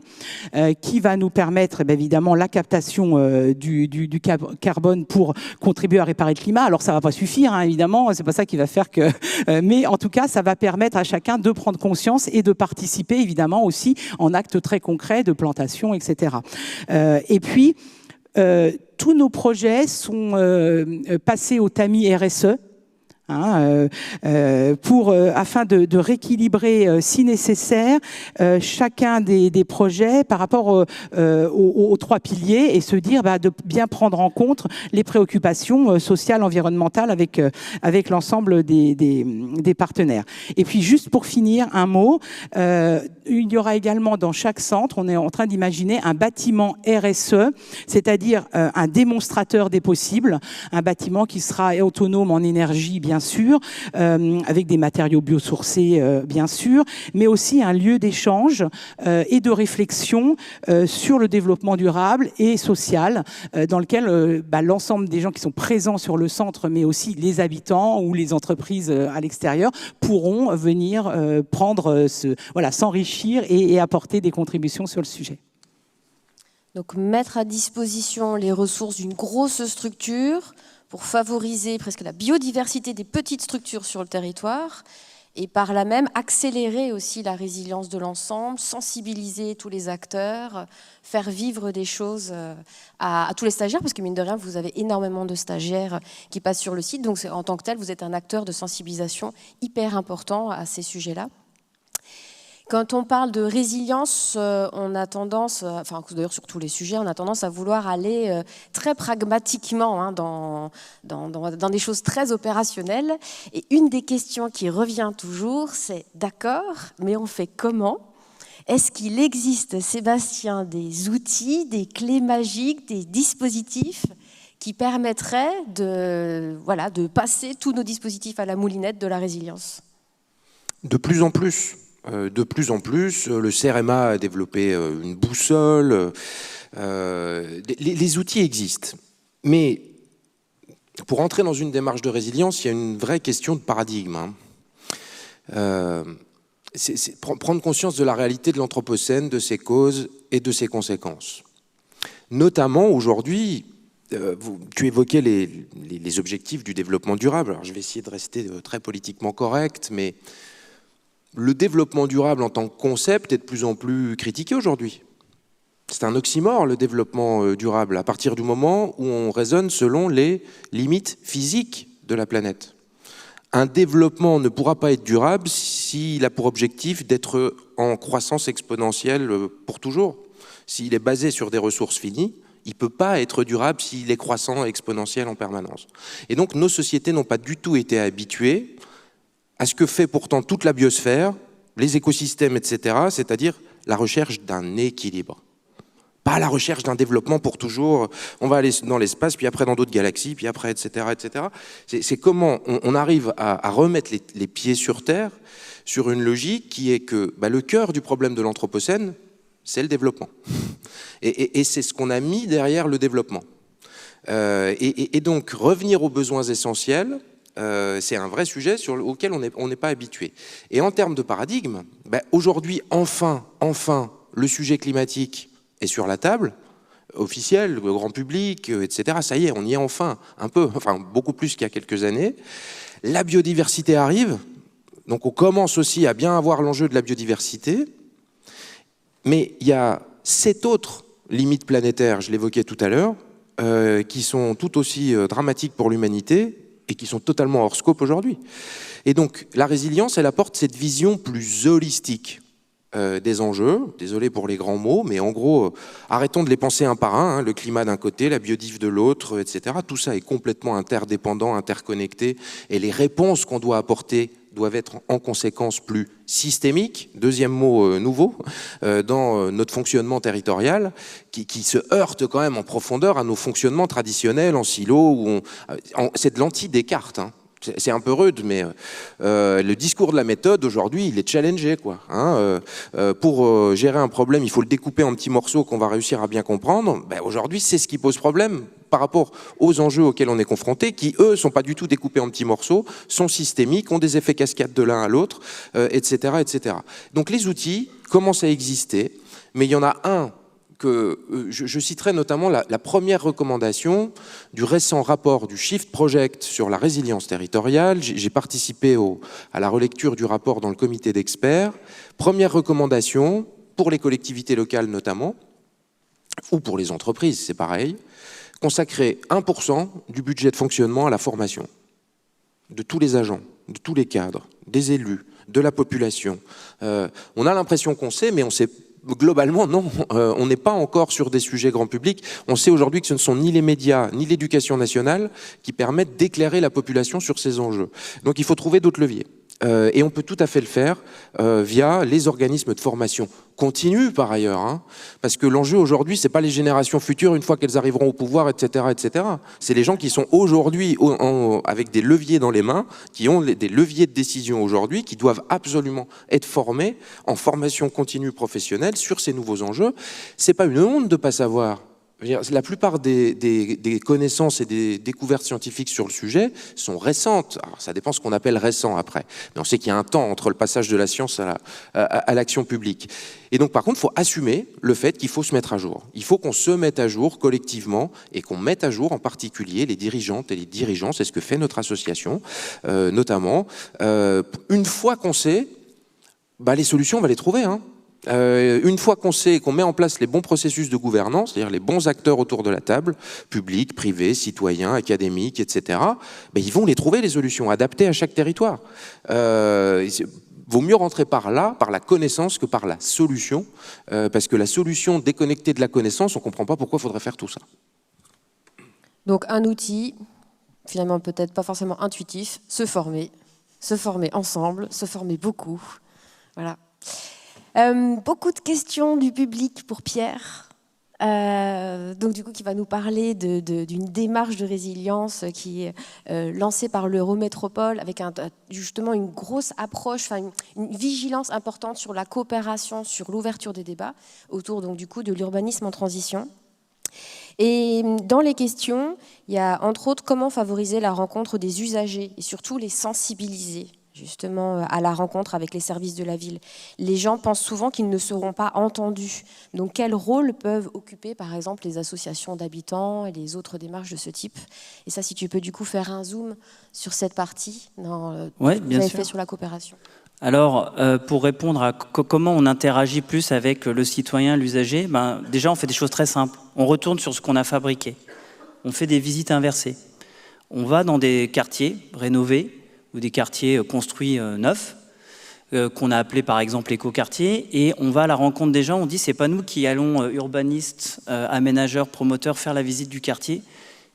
B: qui va nous permettre évidemment la captation du carbone pour contribuer à réparer le climat. Alors ça ne va pas suffire, évidemment, c'est pas ça qui va faire que... mais en tout cas, ça va permettre à chacun de prendre conscience et de participer évidemment aussi en actes très concrets de plantation, etc. Et puis, tous nos projets sont passés au tamis RSE. Afin de rééquilibrer, si nécessaire, chacun des projets par rapport aux trois piliers et se dire de bien prendre en compte les préoccupations sociales, environnementales avec l'ensemble des partenaires. Et puis juste pour finir, un mot, il y aura également dans chaque centre, on est en train d'imaginer un bâtiment RSE, c'est-à-dire un démonstrateur des possibles, un bâtiment qui sera autonome en énergie, bien sûr, avec des matériaux biosourcés, bien sûr, mais aussi un lieu d'échange et de réflexion sur le développement durable et social, dans lequel l'ensemble des gens qui sont présents sur le centre, mais aussi les habitants ou les entreprises à l'extérieur, pourront venir s'enrichir et apporter des contributions sur le sujet.
A: Donc mettre à disposition les ressources d'une grosse structure pour favoriser presque la biodiversité des petites structures sur le territoire et par là même accélérer aussi la résilience de l'ensemble, sensibiliser tous les acteurs, faire vivre des choses à tous les stagiaires, parce que mine de rien, vous avez énormément de stagiaires qui passent sur le site, donc en tant que tel, vous êtes un acteur de sensibilisation hyper important à ces sujets-là. Quand on parle de résilience, on a tendance, d'ailleurs sur tous les sujets, on a tendance à vouloir aller très pragmatiquement dans des choses très opérationnelles. Et une des questions qui revient toujours, c'est d'accord, mais on fait comment ? Est-ce qu'il existe, Sébastien, des outils, des clés magiques, des dispositifs qui permettraient de passer tous nos dispositifs à la moulinette de la résilience ?
D: De plus en plus. Le CEREMA a développé une boussole. Les outils existent. Mais pour entrer dans une démarche de résilience, il y a une vraie question de paradigme. C'est prendre conscience de la réalité de l'anthropocène, de ses causes et de ses conséquences. Notamment aujourd'hui, Tu évoquais les objectifs du développement durable. Alors, je vais essayer de rester très politiquement correct, mais le développement durable en tant que concept est de plus en plus critiqué aujourd'hui. C'est un oxymore, le développement durable, à partir du moment où on raisonne selon les limites physiques de la planète. Un développement ne pourra pas être durable s'il a pour objectif d'être en croissance exponentielle pour toujours. S'il est basé sur des ressources finies, il ne peut pas être durable s'il est croissant et exponentiel en permanence. Et donc nos sociétés n'ont pas du tout été habituées à ce que fait pourtant toute la biosphère, les écosystèmes, etc., c'est-à-dire la recherche d'un équilibre. Pas la recherche d'un développement pour toujours, on va aller dans l'espace, puis après dans d'autres galaxies, puis après, etc., etc. C'est comment on arrive à remettre les pieds sur Terre sur une logique qui est que le cœur du problème de l'Anthropocène, c'est le développement. Et c'est ce qu'on a mis derrière le développement. Et donc, revenir aux besoins essentiels, c'est un vrai sujet auquel on n'est pas habitué. Et en termes de paradigme, aujourd'hui, enfin, le sujet climatique est sur la table, officielle, le grand public, etc. Ça y est, on y est enfin, un peu, enfin beaucoup plus qu'il y a quelques années. La biodiversité arrive, donc on commence aussi à bien avoir l'enjeu de la biodiversité, mais il y a 7 autres limites planétaires, je l'évoquais tout à l'heure, qui sont tout aussi dramatiques pour l'humanité et qui sont totalement hors scope aujourd'hui. Et donc la résilience, elle apporte cette vision plus holistique des enjeux, désolé pour les grands mots, mais en gros, arrêtons de les penser un par un, le climat d'un côté, la biodive de l'autre, etc. Tout ça est complètement interdépendant, interconnecté, et les réponses qu'on doit apporter doivent être en conséquence plus systémiques, deuxième mot nouveau, dans notre fonctionnement territorial, qui se heurte quand même en profondeur à nos fonctionnements traditionnels en silo, où c'est de l'anti-Descartes, hein. C'est un peu rude, mais le discours de la méthode, aujourd'hui, il est challengé, quoi. Pour gérer un problème, il faut le découper en petits morceaux qu'on va réussir à bien comprendre. Aujourd'hui, c'est ce qui pose problème par rapport aux enjeux auxquels on est confronté, qui, eux, sont pas du tout découpés en petits morceaux, sont systémiques, ont des effets cascades de l'un à l'autre, etc., etc. Donc les outils commencent à exister, mais il y en a un que je citerai notamment la première recommandation du récent rapport du Shift Project sur la résilience territoriale. J'ai participé à la relecture du rapport dans le comité d'experts. Première recommandation, pour les collectivités locales notamment, ou pour les entreprises, c'est pareil, consacrer 1% du budget de fonctionnement à la formation de tous les agents, de tous les cadres, des élus, de la population. On a l'impression qu'on sait, mais on sait globalement, non, on n'est pas encore sur des sujets grand public. On sait aujourd'hui que ce ne sont ni les médias, ni l'éducation nationale qui permettent d'éclairer la population sur ces enjeux. Donc il faut trouver d'autres leviers. Et on peut tout à fait le faire via les organismes de formation continue par ailleurs, hein, parce que l'enjeu aujourd'hui, c'est pas les générations futures une fois qu'elles arriveront au pouvoir, etc., etc. C'est les gens qui sont aujourd'hui avec des leviers dans les mains, qui ont des leviers de décision aujourd'hui, qui doivent absolument être formés en formation continue professionnelle sur ces nouveaux enjeux. C'est pas une honte de pas savoir. La plupart des connaissances et des découvertes scientifiques sur le sujet sont récentes. Alors, ça dépend ce qu'on appelle récent après. Mais on sait qu'il y a un temps entre le passage de la science à l'action publique. Et donc, par contre, il faut assumer le fait qu'il faut se mettre à jour. Il faut qu'on se mette à jour collectivement et qu'on mette à jour en particulier les dirigeantes et les dirigeants. C'est ce que fait notre association, notamment. Une fois qu'on sait, les solutions, on va les trouver, hein. Une fois qu'on sait qu'on met en place les bons processus de gouvernance, c'est-à-dire les bons acteurs autour de la table, publics, privés, citoyens, académiques, etc., ils vont les trouver, les solutions, adaptées à chaque territoire. Vaut mieux rentrer par là, par la connaissance, que par la solution, parce que la solution déconnectée de la connaissance, on ne comprend pas pourquoi il faudrait faire tout ça.
A: Donc un outil, finalement peut-être pas forcément intuitif, se former ensemble, se former beaucoup. Voilà. Beaucoup de questions du public pour Pierre. Donc du coup, qui va nous parler d'une démarche de résilience qui est lancée par l'Eurométropole avec justement une grosse approche, une vigilance importante sur la coopération, sur l'ouverture des débats autour donc du coup de l'urbanisme en transition. Et dans les questions, il y a entre autres comment favoriser la rencontre des usagers et surtout les sensibiliser justement à la rencontre avec les services de la ville. Les gens pensent souvent qu'ils ne seront pas entendus. Donc quel rôle peuvent occuper par exemple les associations d'habitants et les autres démarches de ce type? Et ça, si tu peux du coup faire un zoom sur cette partie
C: ouais,
A: que
C: bien
A: vous avez
C: sûr.
A: fait sur la coopération.
C: Alors, pour répondre à comment on interagit plus avec le citoyen, l'usager, déjà on fait des choses très simples. On retourne sur ce qu'on a fabriqué. On fait des visites inversées. On va dans des quartiers rénovés ou des quartiers construits neufs, qu'on a appelés par exemple écoquartiers, et on va à la rencontre des gens. On dit c'est pas nous qui allons, urbanistes, aménageurs, promoteurs, faire la visite du quartier.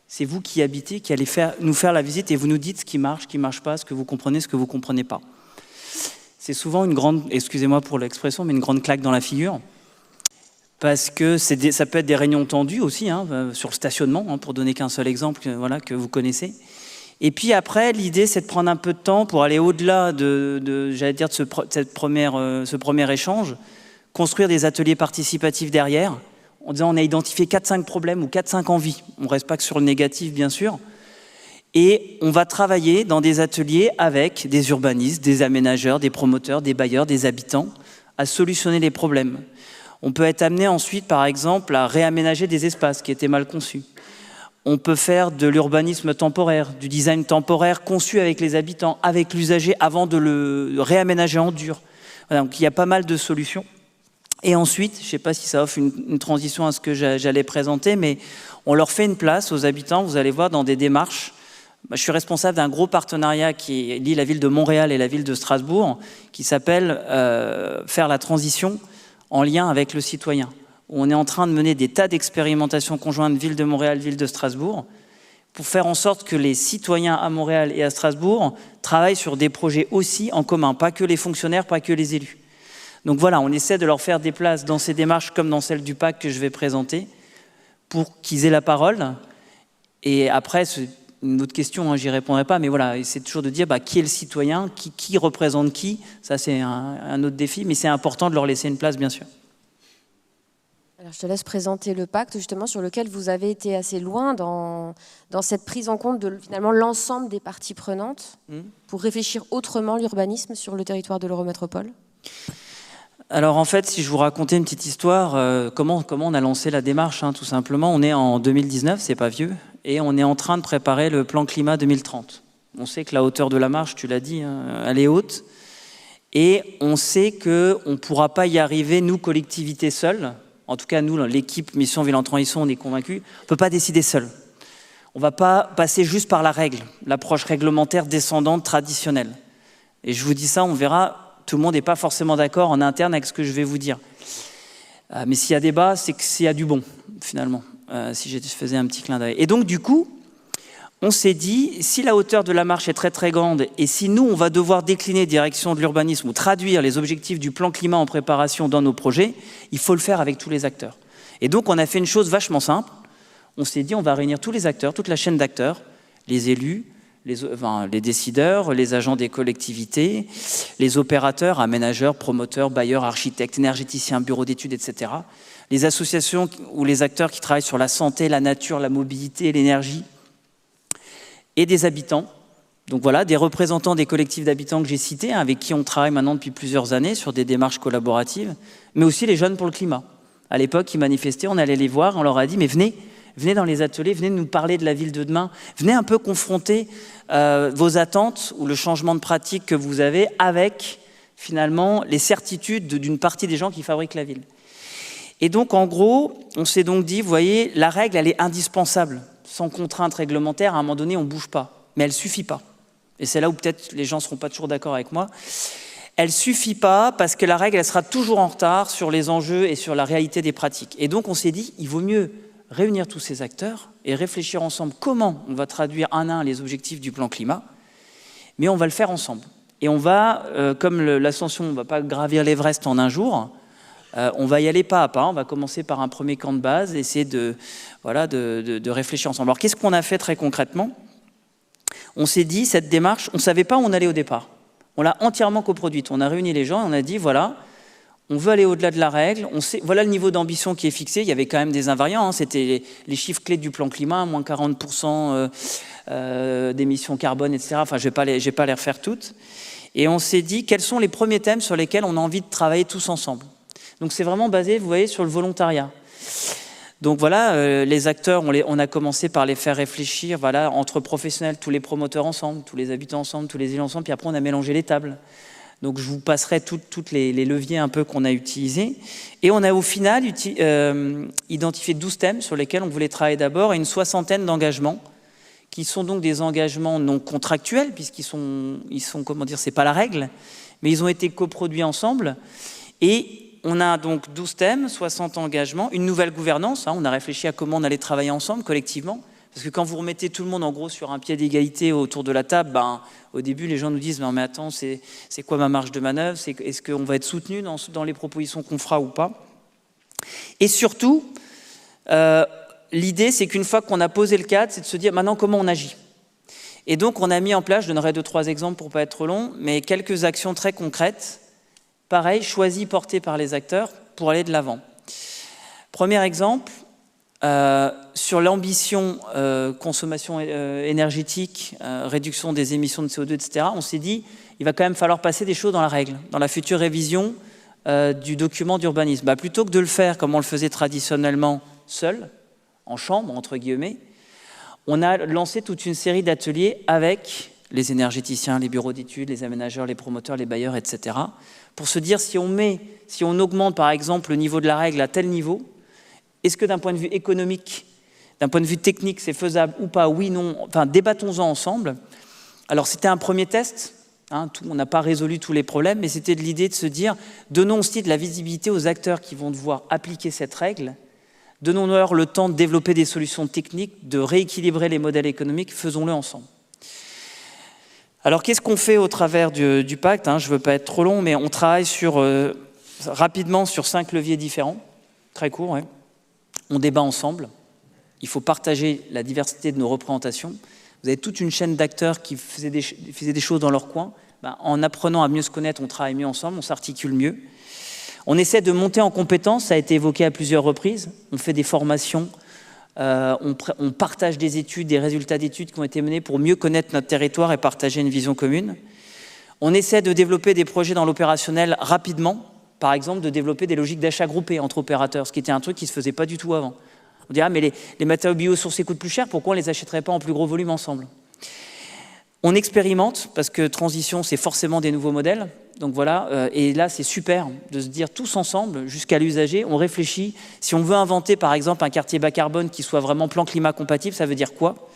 C: C'est vous qui habitez, qui allez nous faire la visite et vous nous dites ce qui marche pas, ce que vous comprenez, ce que vous comprenez pas. C'est souvent une grande, excusez-moi pour l'expression, mais une grande claque dans la figure. Parce que ça peut être des réunions tendues aussi, sur le stationnement, pour donner qu'un seul exemple que vous connaissez. Et puis après, l'idée, c'est de prendre un peu de temps pour aller au-delà j'allais dire, de ce premier échange, construire des ateliers participatifs derrière, en disant on a identifié 4-5 problèmes ou 4-5 envies. On ne reste pas que sur le négatif, bien sûr. Et on va travailler dans des ateliers avec des urbanistes, des aménageurs, des promoteurs, des bailleurs, des habitants, à solutionner les problèmes. On peut être amené ensuite, par exemple, à réaménager des espaces qui étaient mal conçus. On peut faire de l'urbanisme temporaire, du design temporaire conçu avec les habitants, avec l'usager, avant de le réaménager en dur. Voilà, donc il y a pas mal de solutions. Et ensuite, je ne sais pas si ça offre une transition à ce que j'allais présenter, mais on leur fait une place aux habitants, vous allez voir, dans des démarches. Je suis responsable d'un gros partenariat qui lie la ville de Montréal et la ville de Strasbourg, qui s'appelle Faire la transition en lien avec le citoyen. On est en train de mener des tas d'expérimentations conjointes ville de Montréal, ville de Strasbourg, pour faire en sorte que les citoyens à Montréal et à Strasbourg travaillent sur des projets aussi en commun, pas que les fonctionnaires, pas que les élus. Donc voilà, on essaie de leur faire des places dans ces démarches comme dans celle du PAC que je vais présenter, pour qu'ils aient la parole. Et après, c'est une autre question, j'y répondrai pas, mais voilà, c'est toujours de dire qui est le citoyen, qui représente qui. Ça, c'est un autre défi, mais c'est important de leur laisser une place, bien sûr.
A: Alors, je te laisse présenter le pacte, justement, sur lequel vous avez été assez loin dans cette prise en compte de finalement l'ensemble des parties prenantes pour réfléchir autrement l'urbanisme sur le territoire de l'Eurométropole.
C: Alors en fait, si je vous racontais une petite histoire, comment on a lancé la démarche, tout simplement. On est en 2019, c'est pas vieux, et on est en train de préparer le plan climat 2030. On sait que la hauteur de la marche, tu l'as dit, elle est haute, et on sait qu'on ne pourra pas y arriver, nous, collectivités seules. En tout cas, nous, l'équipe Mission Ville en Transition, on est convaincus, on ne peut pas décider seul. On ne va pas passer juste par la règle, l'approche réglementaire descendante traditionnelle. Et je vous dis ça, on verra, tout le monde n'est pas forcément d'accord en interne avec ce que je vais vous dire. Mais s'il y a débat, c'est qu'il y a du bon, finalement, si je faisais un petit clin d'œil. Et donc, du coup, on s'est dit, si la hauteur de la marche est très très grande, et si nous, on va devoir décliner direction de l'urbanisme ou traduire les objectifs du plan climat en préparation dans nos projets, il faut le faire avec tous les acteurs. Et donc, on a fait une chose vachement simple. On s'est dit, on va réunir tous les acteurs, toute la chaîne d'acteurs, les élus, les décideurs, les agents des collectivités, les opérateurs, aménageurs, promoteurs, bailleurs, architectes, énergéticiens, bureaux d'études, etc. Les associations ou les acteurs qui travaillent sur la santé, la nature, la mobilité, l'énergie, et des habitants. Donc voilà, des représentants des collectifs d'habitants que j'ai cités, avec qui on travaille maintenant depuis plusieurs années sur des démarches collaboratives, mais aussi les jeunes pour le climat. À l'époque, ils manifestaient, on allait les voir, on leur a dit, mais venez dans les ateliers, venez nous parler de la ville de demain, venez un peu confronter vos attentes ou le changement de pratique que vous avez avec, finalement, les certitudes d'une partie des gens qui fabriquent la ville. Et donc, en gros, on s'est donc dit, vous voyez, la règle, elle est indispensable. Sans contrainte réglementaire, à un moment donné, on ne bouge pas. Mais elle ne suffit pas. Et c'est là où peut-être les gens ne seront pas toujours d'accord avec moi. Elle ne suffit pas parce que la règle, elle sera toujours en retard sur les enjeux et sur la réalité des pratiques. Et donc, on s'est dit, il vaut mieux réunir tous ces acteurs et réfléchir ensemble comment on va traduire un à un les objectifs du plan climat, mais on va le faire ensemble. Et on va, comme l'ascension, on ne va pas gravir l'Everest en un jour, on va y aller pas à pas, on va commencer par un premier camp de base, essayer de réfléchir ensemble. Alors qu'est-ce qu'on a fait très concrètement ? On s'est dit, cette démarche, on ne savait pas où on allait au départ. On l'a entièrement coproduite. On a réuni les gens et on a dit, voilà, on veut aller au-delà de la règle, voilà le niveau d'ambition qui est fixé, il y avait quand même des invariants, c'était les chiffres clés du plan climat, moins 40% d'émissions carbone, etc. Enfin, je vais pas les refaire toutes. Et on s'est dit quels sont les premiers thèmes sur lesquels on a envie de travailler tous ensemble. Donc c'est vraiment basé, vous voyez, sur le volontariat. Donc voilà, les acteurs, on a commencé par les faire réfléchir, voilà, entre professionnels, tous les promoteurs ensemble, tous les habitants ensemble, tous les élus ensemble, puis après on a mélangé les tables. Donc je vous passerai toutes les leviers un peu qu'on a utilisés. Et on a au final identifié 12 thèmes sur lesquels on voulait travailler d'abord et une 60aine d'engagements, qui sont donc des engagements non contractuels, puisqu'ils sont comment dire, c'est pas la règle, mais ils ont été coproduits ensemble. Et on a donc 12 thèmes, 60 engagements, une nouvelle gouvernance. On a réfléchi à comment on allait travailler ensemble, collectivement. Parce que quand vous remettez tout le monde en gros sur un pied d'égalité autour de la table, au début les gens nous disent non mais attends, c'est quoi ma marge de manœuvre, est-ce qu'on va être soutenu dans les propositions qu'on fera ou pas. Et surtout, l'idée c'est qu'une fois qu'on a posé le cadre, c'est de se dire maintenant comment on agit. Et donc on a mis en place, je donnerai 2-3 exemples pour pas être trop long, mais quelques actions très concrètes, pareil, choisies, portées par les acteurs pour aller de l'avant. Premier exemple, sur l'ambition consommation énergétique, réduction des émissions de CO2, etc., on s'est dit il va quand même falloir passer des choses dans la règle, dans la future révision du document d'urbanisme. Plutôt que de le faire comme on le faisait traditionnellement seul, en chambre, entre guillemets, on a lancé toute une série d'ateliers avec les énergéticiens, les bureaux d'études, les aménageurs, les promoteurs, les bailleurs, etc., pour se dire si on augmente par exemple le niveau de la règle à tel niveau, est-ce que d'un point de vue économique, d'un point de vue technique, c'est faisable ou pas? Oui, non. Enfin, débattons-en ensemble. Alors, c'était un premier test. On n'a pas résolu tous les problèmes, mais c'était de l'idée de se dire, donnons aussi de la visibilité aux acteurs qui vont devoir appliquer cette règle. Donnons-leur le temps de développer des solutions techniques, de rééquilibrer les modèles économiques. Faisons-le ensemble. Alors, qu'est-ce qu'on fait au travers du pacte? Je ne veux pas être trop long, mais on travaille rapidement sur 5 leviers différents. Très court, ouais. On débat ensemble. Il faut partager la diversité de nos représentations. Vous avez toute une chaîne d'acteurs qui faisaient des choses dans leur coin. En apprenant à mieux se connaître, on travaille mieux ensemble, on s'articule mieux. On essaie de monter en compétences, ça a été évoqué à plusieurs reprises. On fait des formations, on partage des études, des résultats d'études qui ont été menés pour mieux connaître notre territoire et partager une vision commune. On essaie de développer des projets dans l'opérationnel rapidement. Par exemple, de développer des logiques d'achat groupées entre opérateurs, ce qui était un truc qui ne se faisait pas du tout avant. On dirait, mais les matériaux biosourcés coûtent plus cher, pourquoi on ne les achèterait pas en plus gros volume ensemble? On expérimente, parce que transition, c'est forcément des nouveaux modèles. Donc voilà, et là, c'est super de se dire tous ensemble, jusqu'à l'usager, on réfléchit. Si on veut inventer, par exemple, un quartier bas carbone qui soit vraiment plan climat compatible, ça veut dire quoi?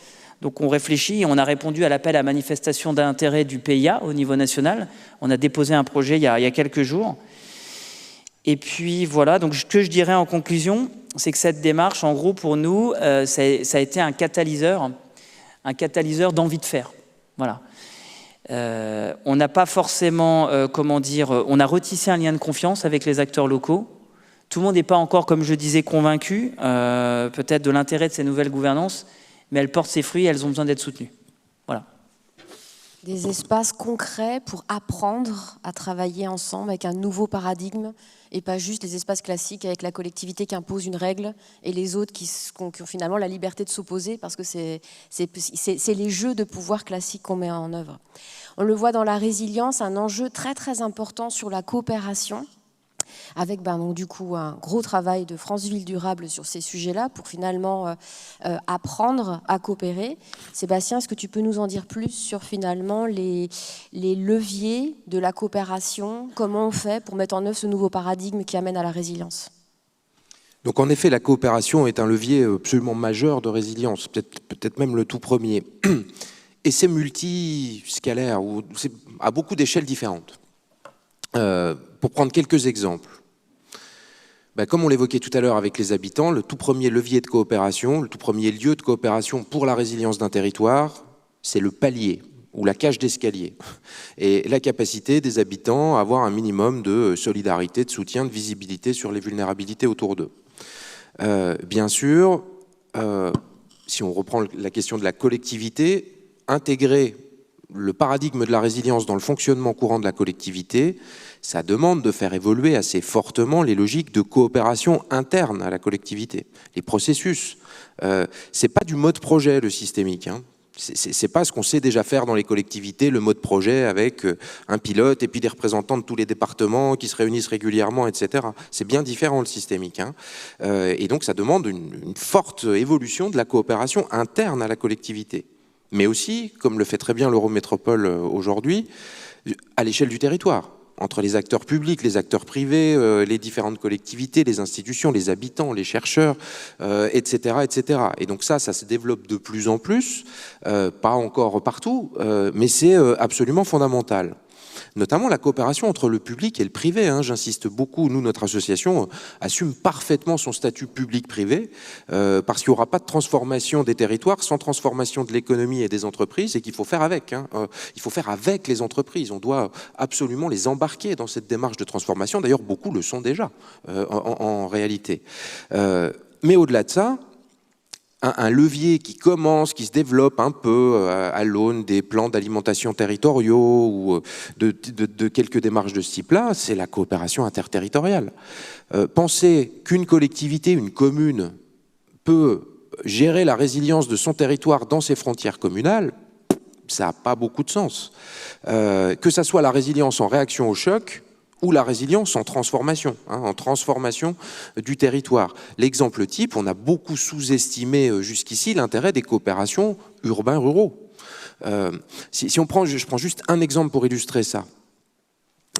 C: Donc on réfléchit et on a répondu à l'appel à manifestation d'intérêt du PIA au niveau national. On a déposé un projet il y a quelques jours. Et puis voilà, donc ce que je dirais en conclusion, c'est que cette démarche, en gros, pour nous, ça a été un catalyseur d'envie de faire. Voilà. On n'a pas forcément, on a retissé un lien de confiance avec les acteurs locaux. Tout le monde n'est pas encore, comme je disais, convaincu, peut-être de l'intérêt de ces nouvelles gouvernances, mais elles portent ses fruits et elles ont besoin d'être soutenues. Voilà.
A: Des espaces concrets pour apprendre à travailler ensemble avec un nouveau paradigme et pas juste les espaces classiques avec la collectivité qui impose une règle et les autres qui ont finalement la liberté de s'opposer parce que c'est les jeux de pouvoir classiques qu'on met en œuvre. On le voit dans la résilience, un enjeu très très important sur la coopération avec donc, du coup un gros travail de France Ville Durable sur ces sujets-là pour finalement apprendre à coopérer. Sébastien, est-ce que tu peux nous en dire plus sur finalement les leviers de la coopération, comment on fait pour mettre en œuvre ce nouveau paradigme qui amène à la résilience?
D: Donc en effet, la coopération est un levier absolument majeur de résilience, peut-être même le tout premier. Et c'est multiscalaire, c'est à beaucoup d'échelles différentes. Pour prendre quelques exemples, comme on l'évoquait tout à l'heure avec les habitants, le tout premier levier de coopération, le tout premier lieu de coopération pour la résilience d'un territoire, c'est le palier ou la cage d'escalier. Et la capacité des habitants à avoir un minimum de solidarité, de soutien, de visibilité sur les vulnérabilités autour d'eux. Bien sûr, si on reprend la question de la collectivité, intégrer le paradigme de la résilience dans le fonctionnement courant de la collectivité, ça demande de faire évoluer assez fortement les logiques de coopération interne à la collectivité, les processus. C'est pas du mode projet, le systémique. C'est pas ce qu'on sait déjà faire dans les collectivités, le mode projet avec un pilote et puis des représentants de tous les départements qui se réunissent régulièrement, etc. C'est bien différent le systémique. Hein. Et donc ça demande une forte évolution de la coopération interne à la collectivité. Mais aussi, comme le fait très bien l'Eurométropole aujourd'hui, à l'échelle du territoire, entre les acteurs publics, les acteurs privés, les différentes collectivités, les institutions, les habitants, les chercheurs, etc., etc. Et donc ça se développe de plus en plus, pas encore partout, mais c'est absolument fondamental. Notamment la coopération entre le public et le privé. Hein. J'insiste beaucoup, nous, notre association assume parfaitement son statut public-privé, parce qu'il n'y aura pas de transformation des territoires sans transformation de l'économie et des entreprises, et qu'il faut faire avec. Hein. Il faut faire avec les entreprises. On doit absolument les embarquer dans cette démarche de transformation. D'ailleurs, beaucoup le sont déjà, en réalité. Mais au-delà de ça, un levier qui commence, qui se développe un peu à l'aune des plans d'alimentation territoriaux ou de quelques démarches de ce type-là, c'est la coopération interterritoriale. Penser qu'une collectivité, une commune, peut gérer la résilience de son territoire dans ses frontières communales, ça n'a pas beaucoup de sens. Que ça soit la résilience en réaction au choc, ou la résilience en transformation du territoire. L'exemple type, on a beaucoup sous-estimé jusqu'ici l'intérêt des coopérations urbains-ruraux. Je prends juste un exemple pour illustrer ça.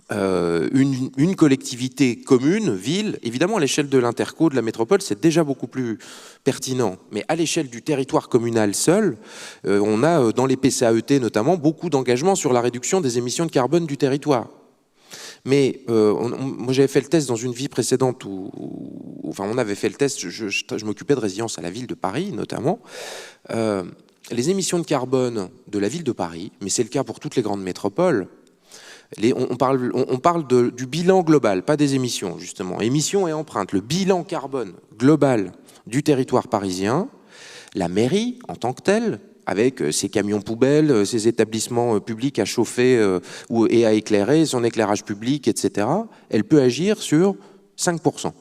D: Une collectivité commune, ville, évidemment à l'échelle de l'interco, de la métropole, c'est déjà beaucoup plus pertinent. Mais à l'échelle du territoire communal seul, on a dans les PCAET notamment beaucoup d'engagements sur la réduction des émissions de carbone du territoire. Mais moi j'avais fait le test dans une vie précédente on avait fait le test, je m'occupais de résilience à la ville de Paris notamment. Les émissions de carbone de la ville de Paris, mais c'est le cas pour toutes les grandes métropoles, on parle du bilan global, pas des émissions justement, émissions et empreintes, le bilan carbone global du territoire parisien, la mairie en tant que telle, avec ses camions poubelles, ses établissements publics à chauffer et à éclairer, son éclairage public, etc., elle peut agir sur 5%.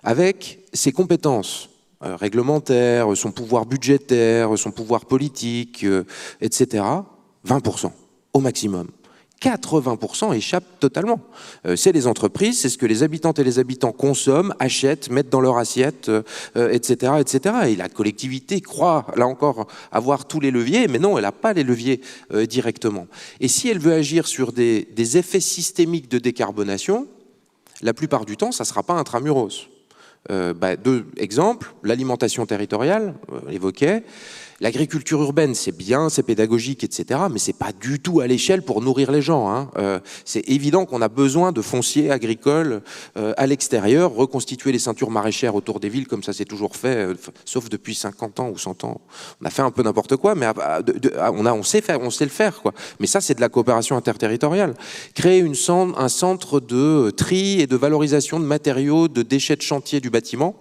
D: Avec ses compétences réglementaires, son pouvoir budgétaire, son pouvoir politique, etc., 20% au maximum. 80% échappent totalement. C'est les entreprises, c'est ce que les habitantes et les habitants consomment, achètent, mettent dans leur assiette, etc., etc. Et la collectivité croit, là encore, avoir tous les leviers, mais non, elle n'a pas les leviers directement. Et si elle veut agir sur des effets systémiques de décarbonation, la plupart du temps, ça ne sera pas intramuros. Deux exemples, l'alimentation territoriale, évoquée. L'agriculture urbaine, c'est bien, c'est pédagogique, etc., mais c'est pas du tout à l'échelle pour nourrir les gens. Hein. C'est évident qu'on a besoin de foncier agricole à l'extérieur, reconstituer les ceintures maraîchères autour des villes, comme ça c'est toujours fait, sauf depuis 50 ans ou 100 ans. On a fait un peu n'importe quoi, mais on sait le faire, quoi. Mais ça, c'est de la coopération interterritoriale. Créer un centre de tri et de valorisation de matériaux, de déchets de chantier du bâtiment,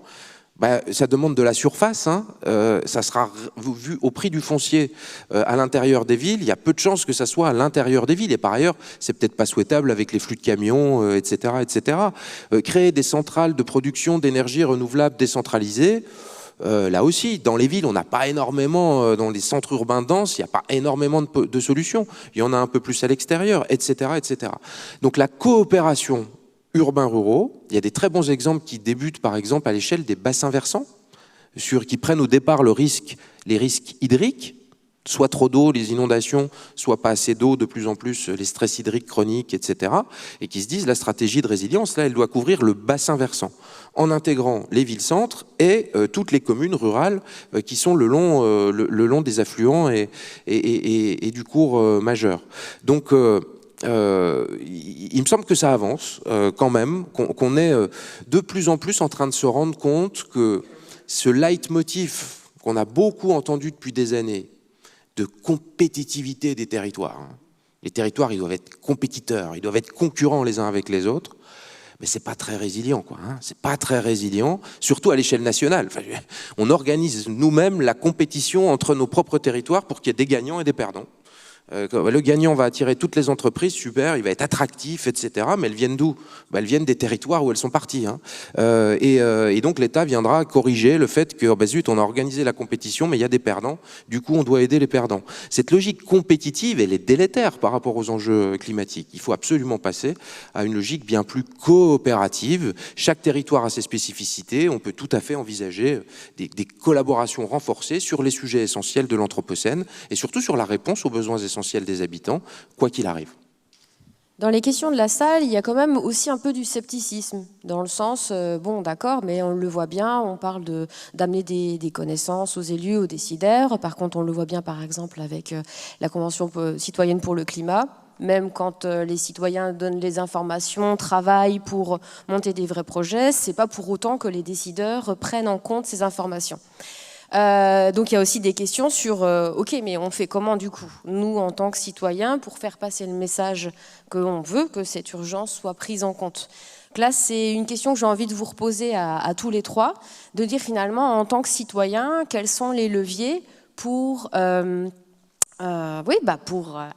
D: ça demande de la surface, hein. Ça sera vu au prix du foncier à l'intérieur des villes. Il y a peu de chances que ça soit à l'intérieur des villes. Et par ailleurs, c'est peut-être pas souhaitable avec les flux de camions, etc., etc. Créer des centrales de production d'énergie renouvelable décentralisées. Là aussi, dans les villes, on n'a pas énormément, dans les centres urbains denses, il n'y a pas énormément de solutions. Il y en a un peu plus à l'extérieur, etc., etc. Donc la coopération urbains-ruraux, il y a des très bons exemples qui débutent par exemple à l'échelle des bassins versants, qui prennent au départ les risques hydriques, soit trop d'eau, les inondations, soit pas assez d'eau, de plus en plus les stress hydriques chroniques, etc. Et qui se disent la stratégie de résilience, là, elle doit couvrir le bassin versant, en intégrant les villes-centres et toutes les communes rurales qui sont le long des affluents et du cours majeur. Donc il me semble que ça avance quand même, qu'on est de plus en plus en train de se rendre compte que ce leitmotiv qu'on a beaucoup entendu depuis des années de compétitivité des territoires, hein. Les territoires, ils doivent être compétiteurs, ils doivent être concurrents les uns avec les autres, mais c'est pas très résilient, quoi, hein. C'est pas très résilient, surtout à l'échelle nationale. Enfin, on organise nous-mêmes la compétition entre nos propres territoires pour qu'il y ait des gagnants et des perdants. Le gagnant va attirer toutes les entreprises, super, il va être attractif, etc. Mais elles viennent d'où? Elles viennent des territoires où elles sont parties. Et donc l'État viendra corriger le fait que, zut, on a organisé la compétition, mais il y a des perdants. Du coup, on doit aider les perdants. Cette logique compétitive, elle est délétère par rapport aux enjeux climatiques. Il faut absolument passer à une logique bien plus coopérative. Chaque territoire a ses spécificités. On peut tout à fait envisager des collaborations renforcées sur les sujets essentiels de l'Anthropocène et surtout sur la réponse aux besoins essentiels des habitants, quoi qu'il arrive.
A: Dans les questions de la salle, il y a quand même aussi un peu du scepticisme, dans le sens, bon d'accord, mais on le voit bien, on parle d'amener des connaissances aux élus, aux décideurs. Par contre, on le voit bien par exemple avec la Convention citoyenne pour le climat. Même quand les citoyens donnent les informations, travaillent pour monter des vrais projets, c'est pas pour autant que les décideurs prennent en compte ces informations. Donc il y a aussi des questions sur ok, mais on fait comment du coup, nous en tant que citoyens, pour faire passer le message qu'on veut que cette urgence soit prise en compte. Donc là, c'est une question que j'ai envie de vous reposer à tous les trois, de dire finalement en tant que citoyen, quels sont les leviers pour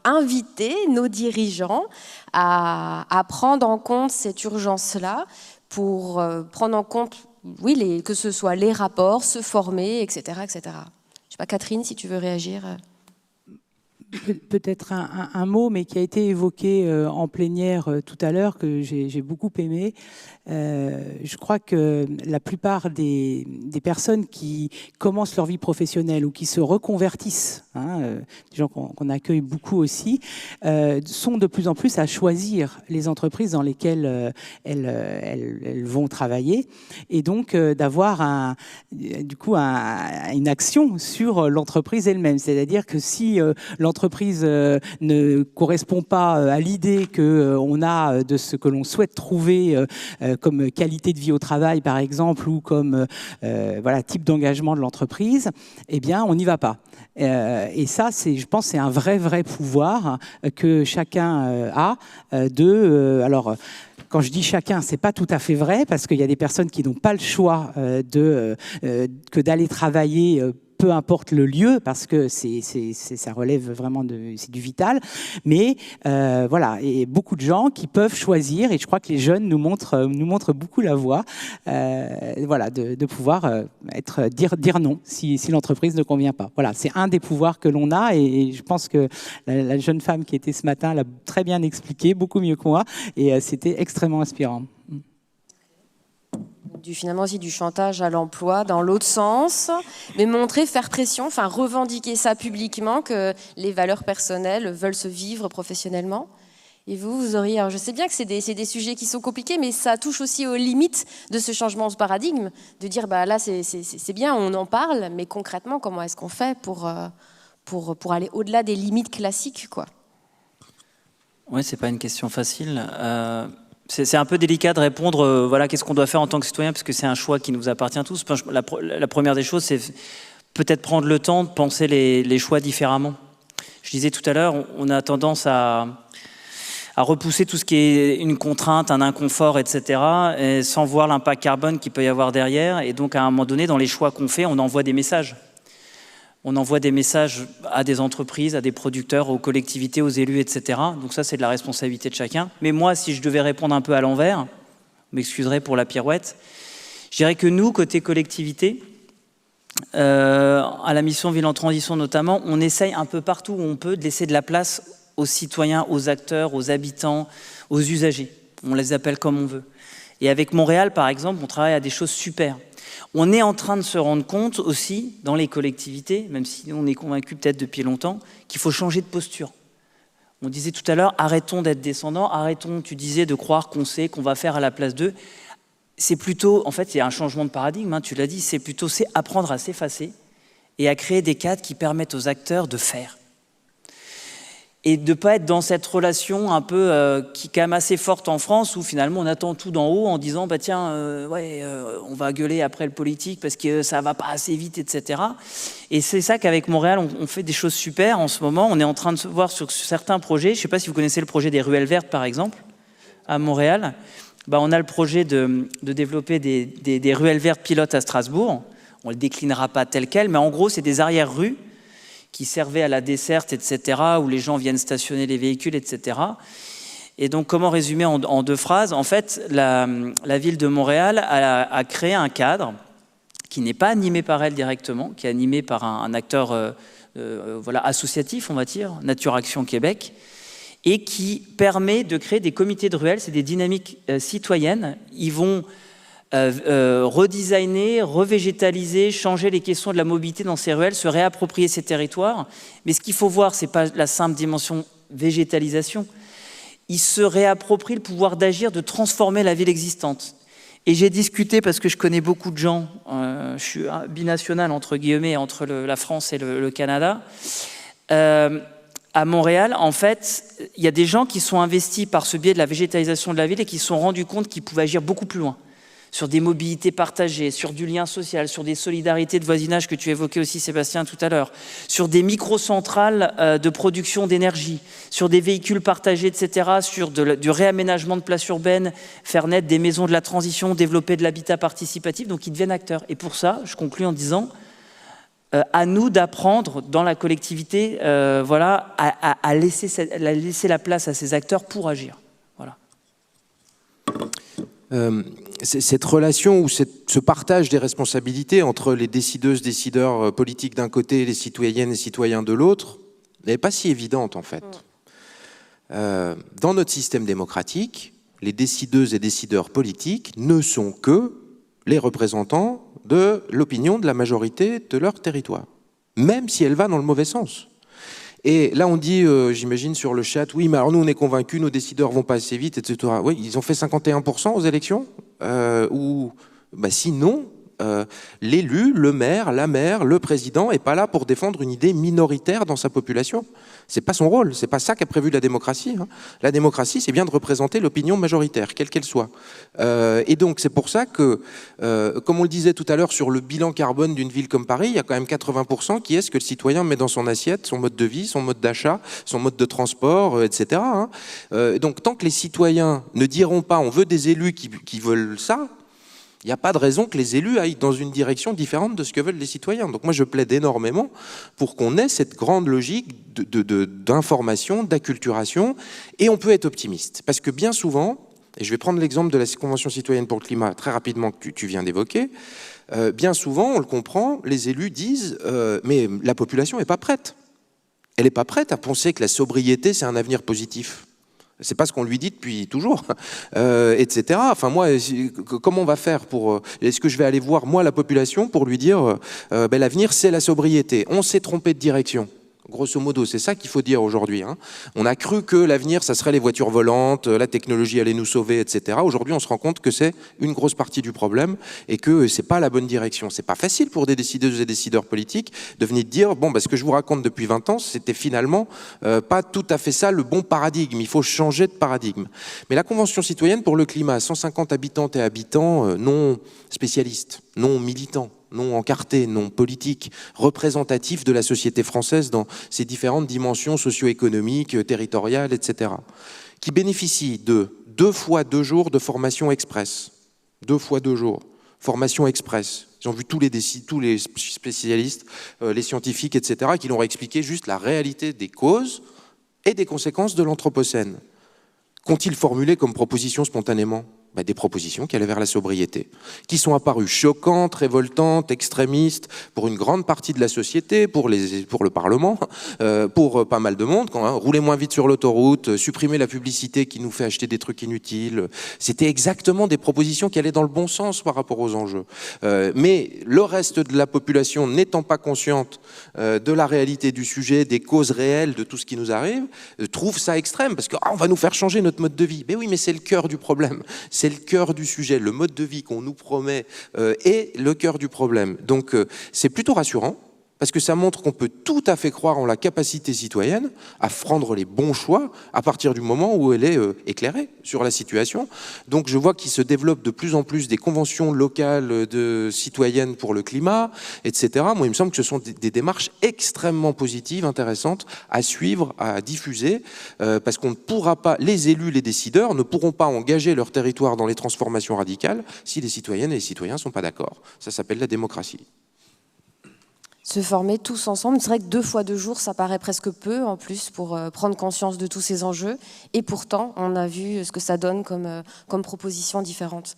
A: inviter nos dirigeants à prendre en compte cette urgence-là, pour prendre en compte que ce soit les rapports, se former, etc., etc. Je ne sais pas, Catherine, si tu veux réagir.
B: Peut-être un mot, mais qui a été évoqué en plénière tout à l'heure, que j'ai beaucoup aimé. Je crois que la plupart des personnes qui commencent leur vie professionnelle ou qui se reconvertissent, des gens qu'on accueille beaucoup aussi, sont de plus en plus à choisir les entreprises dans lesquelles elles vont travailler, et donc d'avoir une action sur l'entreprise elle-même. C'est-à-dire que si l'entreprise ne correspond pas à l'idée qu'on a de ce que l'on souhaite trouver comme qualité de vie au travail, par exemple, ou comme type d'engagement de l'entreprise, eh bien, on n'y va pas. Et ça, je pense, c'est un vrai pouvoir que chacun a quand je dis chacun, c'est pas tout à fait vrai, parce qu'il y a des personnes qui n'ont pas le choix que d'aller travailler peu importe le lieu, parce que ça relève vraiment c'est du vital. Mais et beaucoup de gens qui peuvent choisir, et je crois que les jeunes nous montrent beaucoup la voie, de pouvoir dire non si l'entreprise ne convient pas. Voilà, c'est un des pouvoirs que l'on a, et je pense que la jeune femme qui était ce matin l'a très bien expliqué, beaucoup mieux que moi, et c'était extrêmement inspirant.
A: Finalement aussi du chantage à l'emploi dans l'autre sens, mais faire pression, revendiquer ça publiquement, que les valeurs personnelles veulent se vivre professionnellement. Et vous auriez, alors je sais bien que c'est des sujets qui sont compliqués, mais ça touche aussi aux limites de ce changement de paradigme, de dire là c'est bien, on en parle, mais concrètement comment est-ce qu'on fait pour aller au-delà des limites classiques, quoi.
C: Oui, c'est pas une question facile. C'est un peu délicat de répondre, qu'est-ce qu'on doit faire en tant que citoyen, parce que c'est un choix qui nous appartient tous. La première des choses, c'est peut-être prendre le temps de penser les choix différemment. Je disais tout à l'heure, on a tendance à repousser tout ce qui est une contrainte, un inconfort, etc., et sans voir l'impact carbone qu'il peut y avoir derrière. Et donc, à un moment donné, dans les choix qu'on fait, on envoie des messages. On envoie des messages à des entreprises, à des producteurs, aux collectivités, aux élus, etc. Donc ça, c'est de la responsabilité de chacun. Mais moi, si je devais répondre un peu à l'envers, vous m'excuserez pour la pirouette, je dirais que nous, côté collectivité, à la mission Ville en Transition notamment, on essaye un peu partout où on peut de laisser de la place aux citoyens, aux acteurs, aux habitants, aux usagers. On les appelle comme on veut. Et avec Montréal, par exemple, on travaille à des choses super. On est en train de se rendre compte aussi, dans les collectivités, même si on est convaincus peut-être depuis longtemps, qu'il faut changer de posture. On disait tout à l'heure, arrêtons d'être descendants, arrêtons, tu disais, de croire qu'on sait, qu'on va faire à la place d'eux. C'est plutôt, en fait, il y a un changement de paradigme, tu l'as dit, c'est apprendre à s'effacer et à créer des cadres qui permettent aux acteurs de faire. Et de ne pas être dans cette relation un peu qui est quand même assez forte en France, où finalement on attend tout d'en haut en disant on va gueuler après le politique parce que ça ne va pas assez vite, etc. Et c'est ça qu'avec Montréal, on fait des choses super en ce moment. On est en train de se voir sur certains projets. Je ne sais pas si vous connaissez le projet des ruelles vertes, par exemple, à Montréal. On a le projet de développer des ruelles vertes pilotes à Strasbourg. On ne le déclinera pas tel quel, mais en gros, c'est des arrière-rues qui servaient à la desserte, etc., où les gens viennent stationner les véhicules, etc. Et donc, comment résumer en 2 phrases? En fait, la ville de Montréal a créé un cadre qui n'est pas animé par elle directement, qui est animé par un acteur voilà, associatif, on va dire, Nature Action Québec, et qui permet de créer des comités de ruelles, c'est des dynamiques citoyennes. Ils vont redesigner, revégétaliser, changer les questions de la mobilité dans ces ruelles, se réapproprier ces territoires. Mais ce qu'il faut voir, ce n'est pas la simple dimension végétalisation. Ils se réapproprient le pouvoir d'agir, de transformer la ville existante. Et j'ai discuté, parce que je connais beaucoup de gens, je suis binational entre guillemets, entre la France et le Canada, à Montréal, en fait, il y a des gens qui sont investis par ce biais de la végétalisation de la ville et qui se sont rendus compte qu'ils pouvaient agir beaucoup plus loin, sur des mobilités partagées, sur du lien social, sur des solidarités de voisinage que tu évoquais aussi, Sébastien, tout à l'heure, sur des microcentrales de production d'énergie, sur des véhicules partagés, etc., sur du réaménagement de places urbaines, faire naître des maisons de la transition, développer de l'habitat participatif, donc ils deviennent acteurs. Et pour ça, je conclus en disant, à nous d'apprendre dans la collectivité voilà, à laisser la place à ces acteurs pour agir. Voilà.
D: Cette relation ou ce partage des responsabilités entre les décideuses, décideurs politiques d'un côté et les citoyennes et citoyens de l'autre n'est pas si évidente en fait. Dans notre système démocratique, les décideuses et décideurs politiques ne sont que les représentants de l'opinion de la majorité de leur territoire, même si elle va dans le mauvais sens. Et là, on dit, j'imagine sur le chat, oui, mais alors nous, on est convaincus, nos décideurs vont pas assez vite, etc. Oui, ils ont fait 51% aux élections ou bah, sinon, l'élu, le maire, la maire, le président n'est pas là pour défendre une idée minoritaire dans sa population. C'est pas son rôle, c'est pas ça qu'a prévu la démocratie. Hein. La démocratie, c'est bien de représenter l'opinion majoritaire, quelle qu'elle soit. Et donc, c'est pour ça que, comme on le disait tout à l'heure, sur le bilan carbone d'une ville comme Paris, il y a quand même 80% qui est ce que le citoyen met dans son assiette, son mode de vie, son mode d'achat, son mode de transport, etc. Hein. Donc, tant que les citoyens ne diront pas, on veut des élus qui veulent ça, il n'y a pas de raison que les élus aillent dans une direction différente de ce que veulent les citoyens. Donc moi, je plaide énormément pour qu'on ait cette grande logique d'information, d'acculturation, et on peut être optimiste. Parce que bien souvent, et je vais prendre l'exemple de la Convention citoyenne pour le climat très rapidement que tu viens d'évoquer, bien souvent, on le comprend, les élus disent mais la population n'est pas prête. Elle n'est pas prête à penser que la sobriété, c'est un avenir positif. C'est pas ce qu'on lui dit depuis toujours, etc. Enfin moi, comment on va faire pour... Est-ce que je vais aller voir moi la population pour lui dire ben, l'avenir c'est la sobriété. On s'est trompé de direction. Grosso modo, c'est ça qu'il faut dire aujourd'hui. Hein. On a cru que l'avenir, ça serait les voitures volantes, la technologie allait nous sauver, etc. Aujourd'hui, on se rend compte que c'est une grosse partie du problème et que c'est pas la bonne direction. C'est pas facile pour des décideuses et décideurs politiques de venir dire bon, bah, ce que je vous raconte depuis 20 ans, c'était finalement pas tout à fait ça le bon paradigme. Il faut changer de paradigme. Mais la Convention citoyenne pour le climat, 150 habitantes et habitants non spécialistes, non militants, non encarté, non politique, représentatif de la société française dans ses différentes dimensions socio-économiques, territoriales, etc., qui bénéficie de 2 fois 2 jours de formation express. 2 fois 2 jours. Formation express. Ils ont vu tous les spécialistes, les scientifiques, etc., qui leur ont expliqué juste la réalité des causes et des conséquences de l'Anthropocène. Qu'ont-ils formulé comme proposition spontanément ? Ben, des propositions qui allaient vers la sobriété, qui sont apparues choquantes, révoltantes, extrémistes pour une grande partie de la société, pour le Parlement, pour pas mal de monde, rouler moins vite sur l'autoroute, supprimer la publicité qui nous fait acheter des trucs inutiles. C'était exactement des propositions qui allaient dans le bon sens par rapport aux enjeux. Mais le reste de la population n'étant pas consciente de la réalité du sujet, des causes réelles de tout ce qui nous arrive, trouve ça extrême, parce qu'on va nous faire changer notre mode de vie. Mais oui, mais c'est le cœur du problème. C'est le cœur du sujet, le mode de vie qu'on nous promet est le cœur du problème. Donc c'est plutôt rassurant, parce que ça montre qu'on peut tout à fait croire en la capacité citoyenne à prendre les bons choix à partir du moment où elle est éclairée sur la situation. Donc je vois qu'il se développe de plus en plus des conventions locales de citoyennes pour le climat, etc. Moi, il me semble que ce sont des démarches extrêmement positives, intéressantes à suivre, à diffuser, parce qu'on ne pourra pas, les élus, les décideurs ne pourront pas engager leur territoire dans les transformations radicales si les citoyennes et les citoyens ne sont pas d'accord. Ça s'appelle la démocratie.
A: Se former tous ensemble. C'est vrai que 2 fois 2 jours, ça paraît presque peu en plus pour prendre conscience de tous ces enjeux. Et pourtant, on a vu ce que ça donne comme propositions différentes.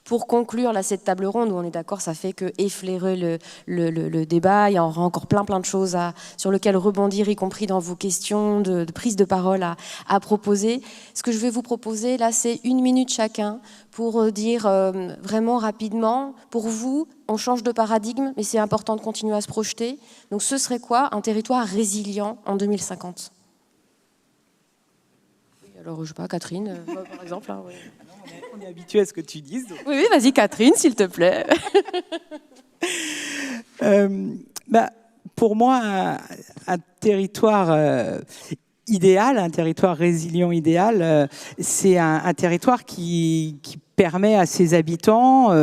A: Pour conclure là, cette table ronde, où on est d'accord, ça fait que effleurer le débat. Il y aura encore plein de choses sur lesquelles rebondir, y compris dans vos questions de prise de parole à proposer. Ce que je vais vous proposer là, c'est 1 minute chacun pour dire vraiment rapidement, pour vous, on change de paradigme, mais c'est important de continuer à se projeter. Donc ce serait quoi un territoire résilient en 2050 ? Alors, je ne sais pas, Catherine, par exemple. Hein, oui.
B: On est habitué à ce que tu dises. Donc.
A: Oui, vas-y, Catherine, s'il te plaît.
B: Pour moi, un territoire idéal, un territoire résilient idéal, c'est un territoire qui permet à ses habitants,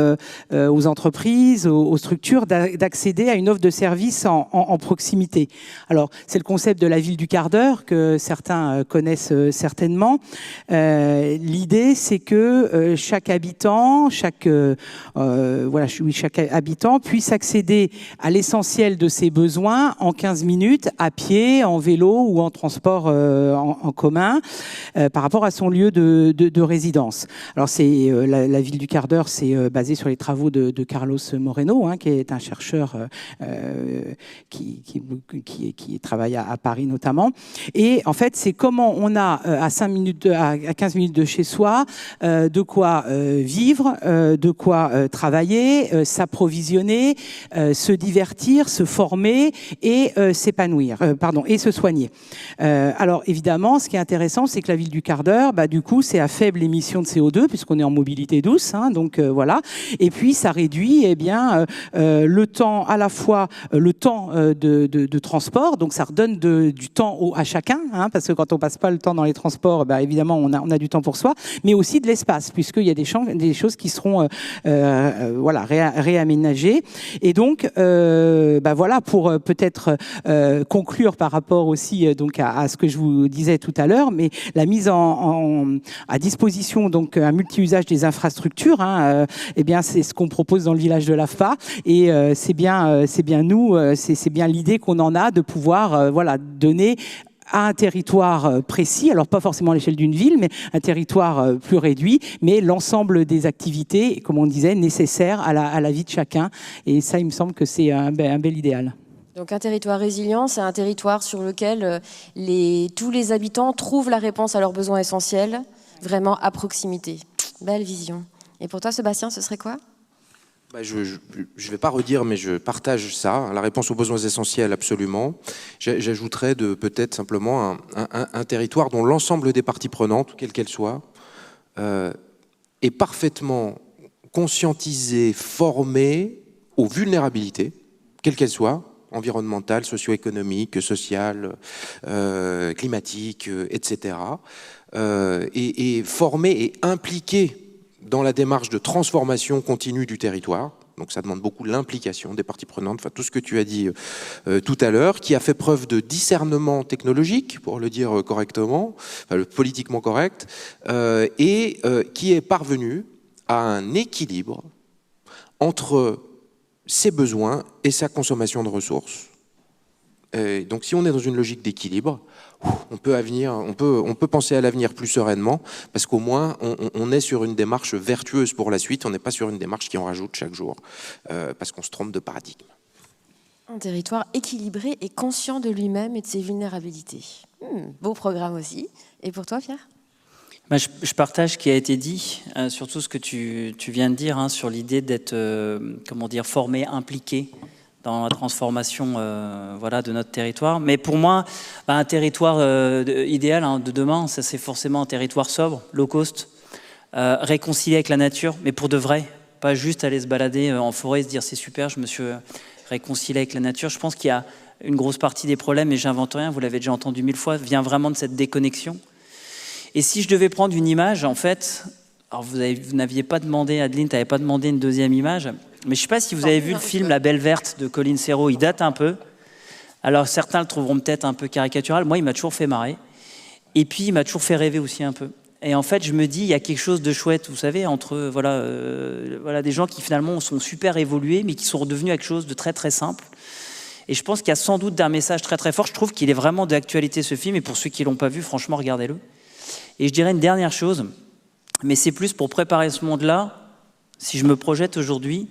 B: aux entreprises, aux structures d'accéder à une offre de services en proximité. Alors, c'est le concept de la ville du quart d'heure que certains connaissent certainement. L'idée, c'est que chaque habitant, chaque habitant puisse accéder à l'essentiel de ses besoins en 15 minutes à pied, en vélo ou en transport en commun par rapport à son lieu de résidence. Alors, c'est la ville du quart d'heure, c'est basé sur les travaux de Carlos Moreno, hein, qui est un chercheur qui travaille à Paris notamment. Et en fait, c'est comment on a à 15 minutes de chez soi de quoi vivre, de quoi travailler, s'approvisionner, se divertir, se former et s'épanouir, et se soigner. Alors évidemment, ce qui est intéressant, c'est que la ville du quart d'heure, du coup, c'est à faible émission de CO2 puisqu'on est en mobilité douce, hein, donc voilà. Et puis ça réduit le temps, à la fois le temps de transport, donc ça redonne du temps à chacun, hein, parce que quand on passe pas le temps dans les transports, évidemment on a du temps pour soi, mais aussi de l'espace, puisqu'il y a des choses qui seront réaménagées. Et donc voilà, pour peut-être conclure par rapport aussi donc à ce que je vous disais tout à l'heure, mais la mise à disposition, donc un multi-usage des infrastructures, hein, c'est ce qu'on propose dans le village de l'AFPA, et c'est bien nous, c'est bien l'idée qu'on en a de pouvoir donner à un territoire précis, alors pas forcément à l'échelle d'une ville, mais un territoire plus réduit, mais l'ensemble des activités, comme on disait, nécessaires à la vie de chacun. Et ça, il me semble que c'est un bel idéal.
A: Donc un territoire résilient, c'est un territoire sur lequel tous les habitants trouvent la réponse à leurs besoins essentiels, vraiment à proximité. Belle vision. Et pour toi, Sébastien, ce serait quoi ?
D: Je ne vais pas redire, mais je partage ça. La réponse aux besoins essentiels, absolument. J'ajouterais peut-être simplement un territoire dont l'ensemble des parties prenantes, quelles qu'elles soient, est parfaitement conscientisé, formé aux vulnérabilités, quelles qu'elles soient, environnementales, socio-économiques, sociales, climatiques, etc. Et formé et impliqué dans la démarche de transformation continue du territoire. Donc ça demande beaucoup l'implication des parties prenantes, tout ce que tu as dit tout à l'heure, qui a fait preuve de discernement technologique, pour le dire correctement, le politiquement correct, et qui est parvenu à un équilibre entre ses besoins et sa consommation de ressources. Et donc si on est dans une logique d'équilibre, on peut penser à l'avenir plus sereinement, parce qu'au moins on est sur une démarche vertueuse pour la suite, on n'est pas sur une démarche qui en rajoute chaque jour, parce qu'on se trompe de paradigme.
A: Un territoire équilibré et conscient de lui-même et de ses vulnérabilités. Beau programme aussi. Et pour toi, Pierre ?
C: Je partage ce qui a été dit, surtout ce que tu viens de dire, sur l'idée d'être formé, impliqué dans la transformation de notre territoire. Mais pour moi, un territoire idéal de demain, ça c'est forcément un territoire sobre, low cost, réconcilié avec la nature, mais pour de vrai, pas juste aller se balader en forêt et se dire c'est super, je me suis réconcilié avec la nature. Je pense qu'il y a une grosse partie des problèmes, et j'invente rien, vous l'avez déjà entendu 1000 fois, vient vraiment de cette déconnexion. Et si je devais prendre une image, en fait, alors vous n'aviez pas demandé, Adeline, tu n'avais pas demandé une deuxième image, mais je ne sais pas si vous avez vu le film La Belle Verte de Colin Serrault, il date un peu. Alors certains le trouveront peut-être un peu caricatural, moi il m'a toujours fait marrer. Et puis il m'a toujours fait rêver aussi un peu. Et en fait je me dis, il y a quelque chose de chouette, vous savez, entre des gens qui finalement sont super évolués, mais qui sont redevenus quelque chose de très très simple. Et je pense qu'il y a sans doute un message très très fort. Je trouve qu'il est vraiment d'actualité ce film, et pour ceux qui ne l'ont pas vu, franchement, regardez-le. Et je dirais une dernière chose, mais c'est plus pour préparer ce monde-là, si je me projette aujourd'hui.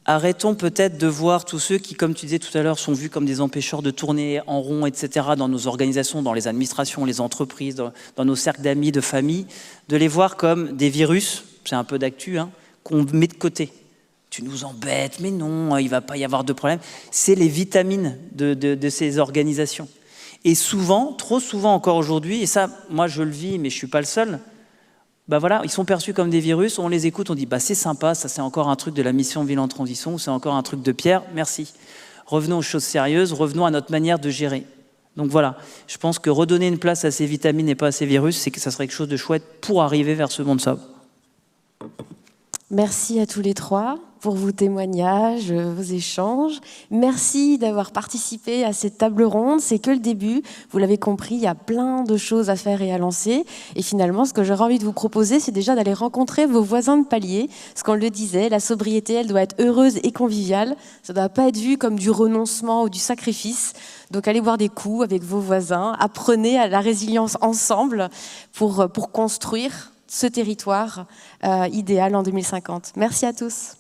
C: Arrêtons peut-être de voir tous ceux qui, comme tu disais tout à l'heure, sont vus comme des empêcheurs de tourner en rond, etc., dans nos organisations, dans les administrations, les entreprises, dans nos cercles d'amis, de famille, de les voir comme des virus, c'est un peu d'actu, hein, qu'on met de côté. Tu nous embêtes, mais non, il ne va pas y avoir de problème. C'est les vitamines de ces organisations. Et souvent, trop souvent encore aujourd'hui, et ça, moi je le vis, mais je ne suis pas le seul, bah voilà, ils sont perçus comme des virus, on les écoute, on dit bah c'est sympa, ça c'est encore un truc de la mission Ville en Transition, c'est encore un truc de Pierre, merci. Revenons aux choses sérieuses, revenons à notre manière de gérer. Donc voilà, je pense que redonner une place à ces vitamines et pas à ces virus, c'est que ça serait quelque chose de chouette pour arriver vers ce monde sobre.
A: Merci à tous les trois pour vos témoignages, vos échanges. Merci d'avoir participé à cette table ronde. C'est que le début. Vous l'avez compris, il y a plein de choses à faire et à lancer. Et finalement, ce que j'aurais envie de vous proposer, c'est déjà d'aller rencontrer vos voisins de palier. Parce qu'on le disait, la sobriété, elle doit être heureuse et conviviale. Ça ne doit pas être vu comme du renoncement ou du sacrifice. Donc allez boire des coups avec vos voisins. Apprenez à la résilience ensemble pour construire ce territoire idéal en 2050. Merci à tous.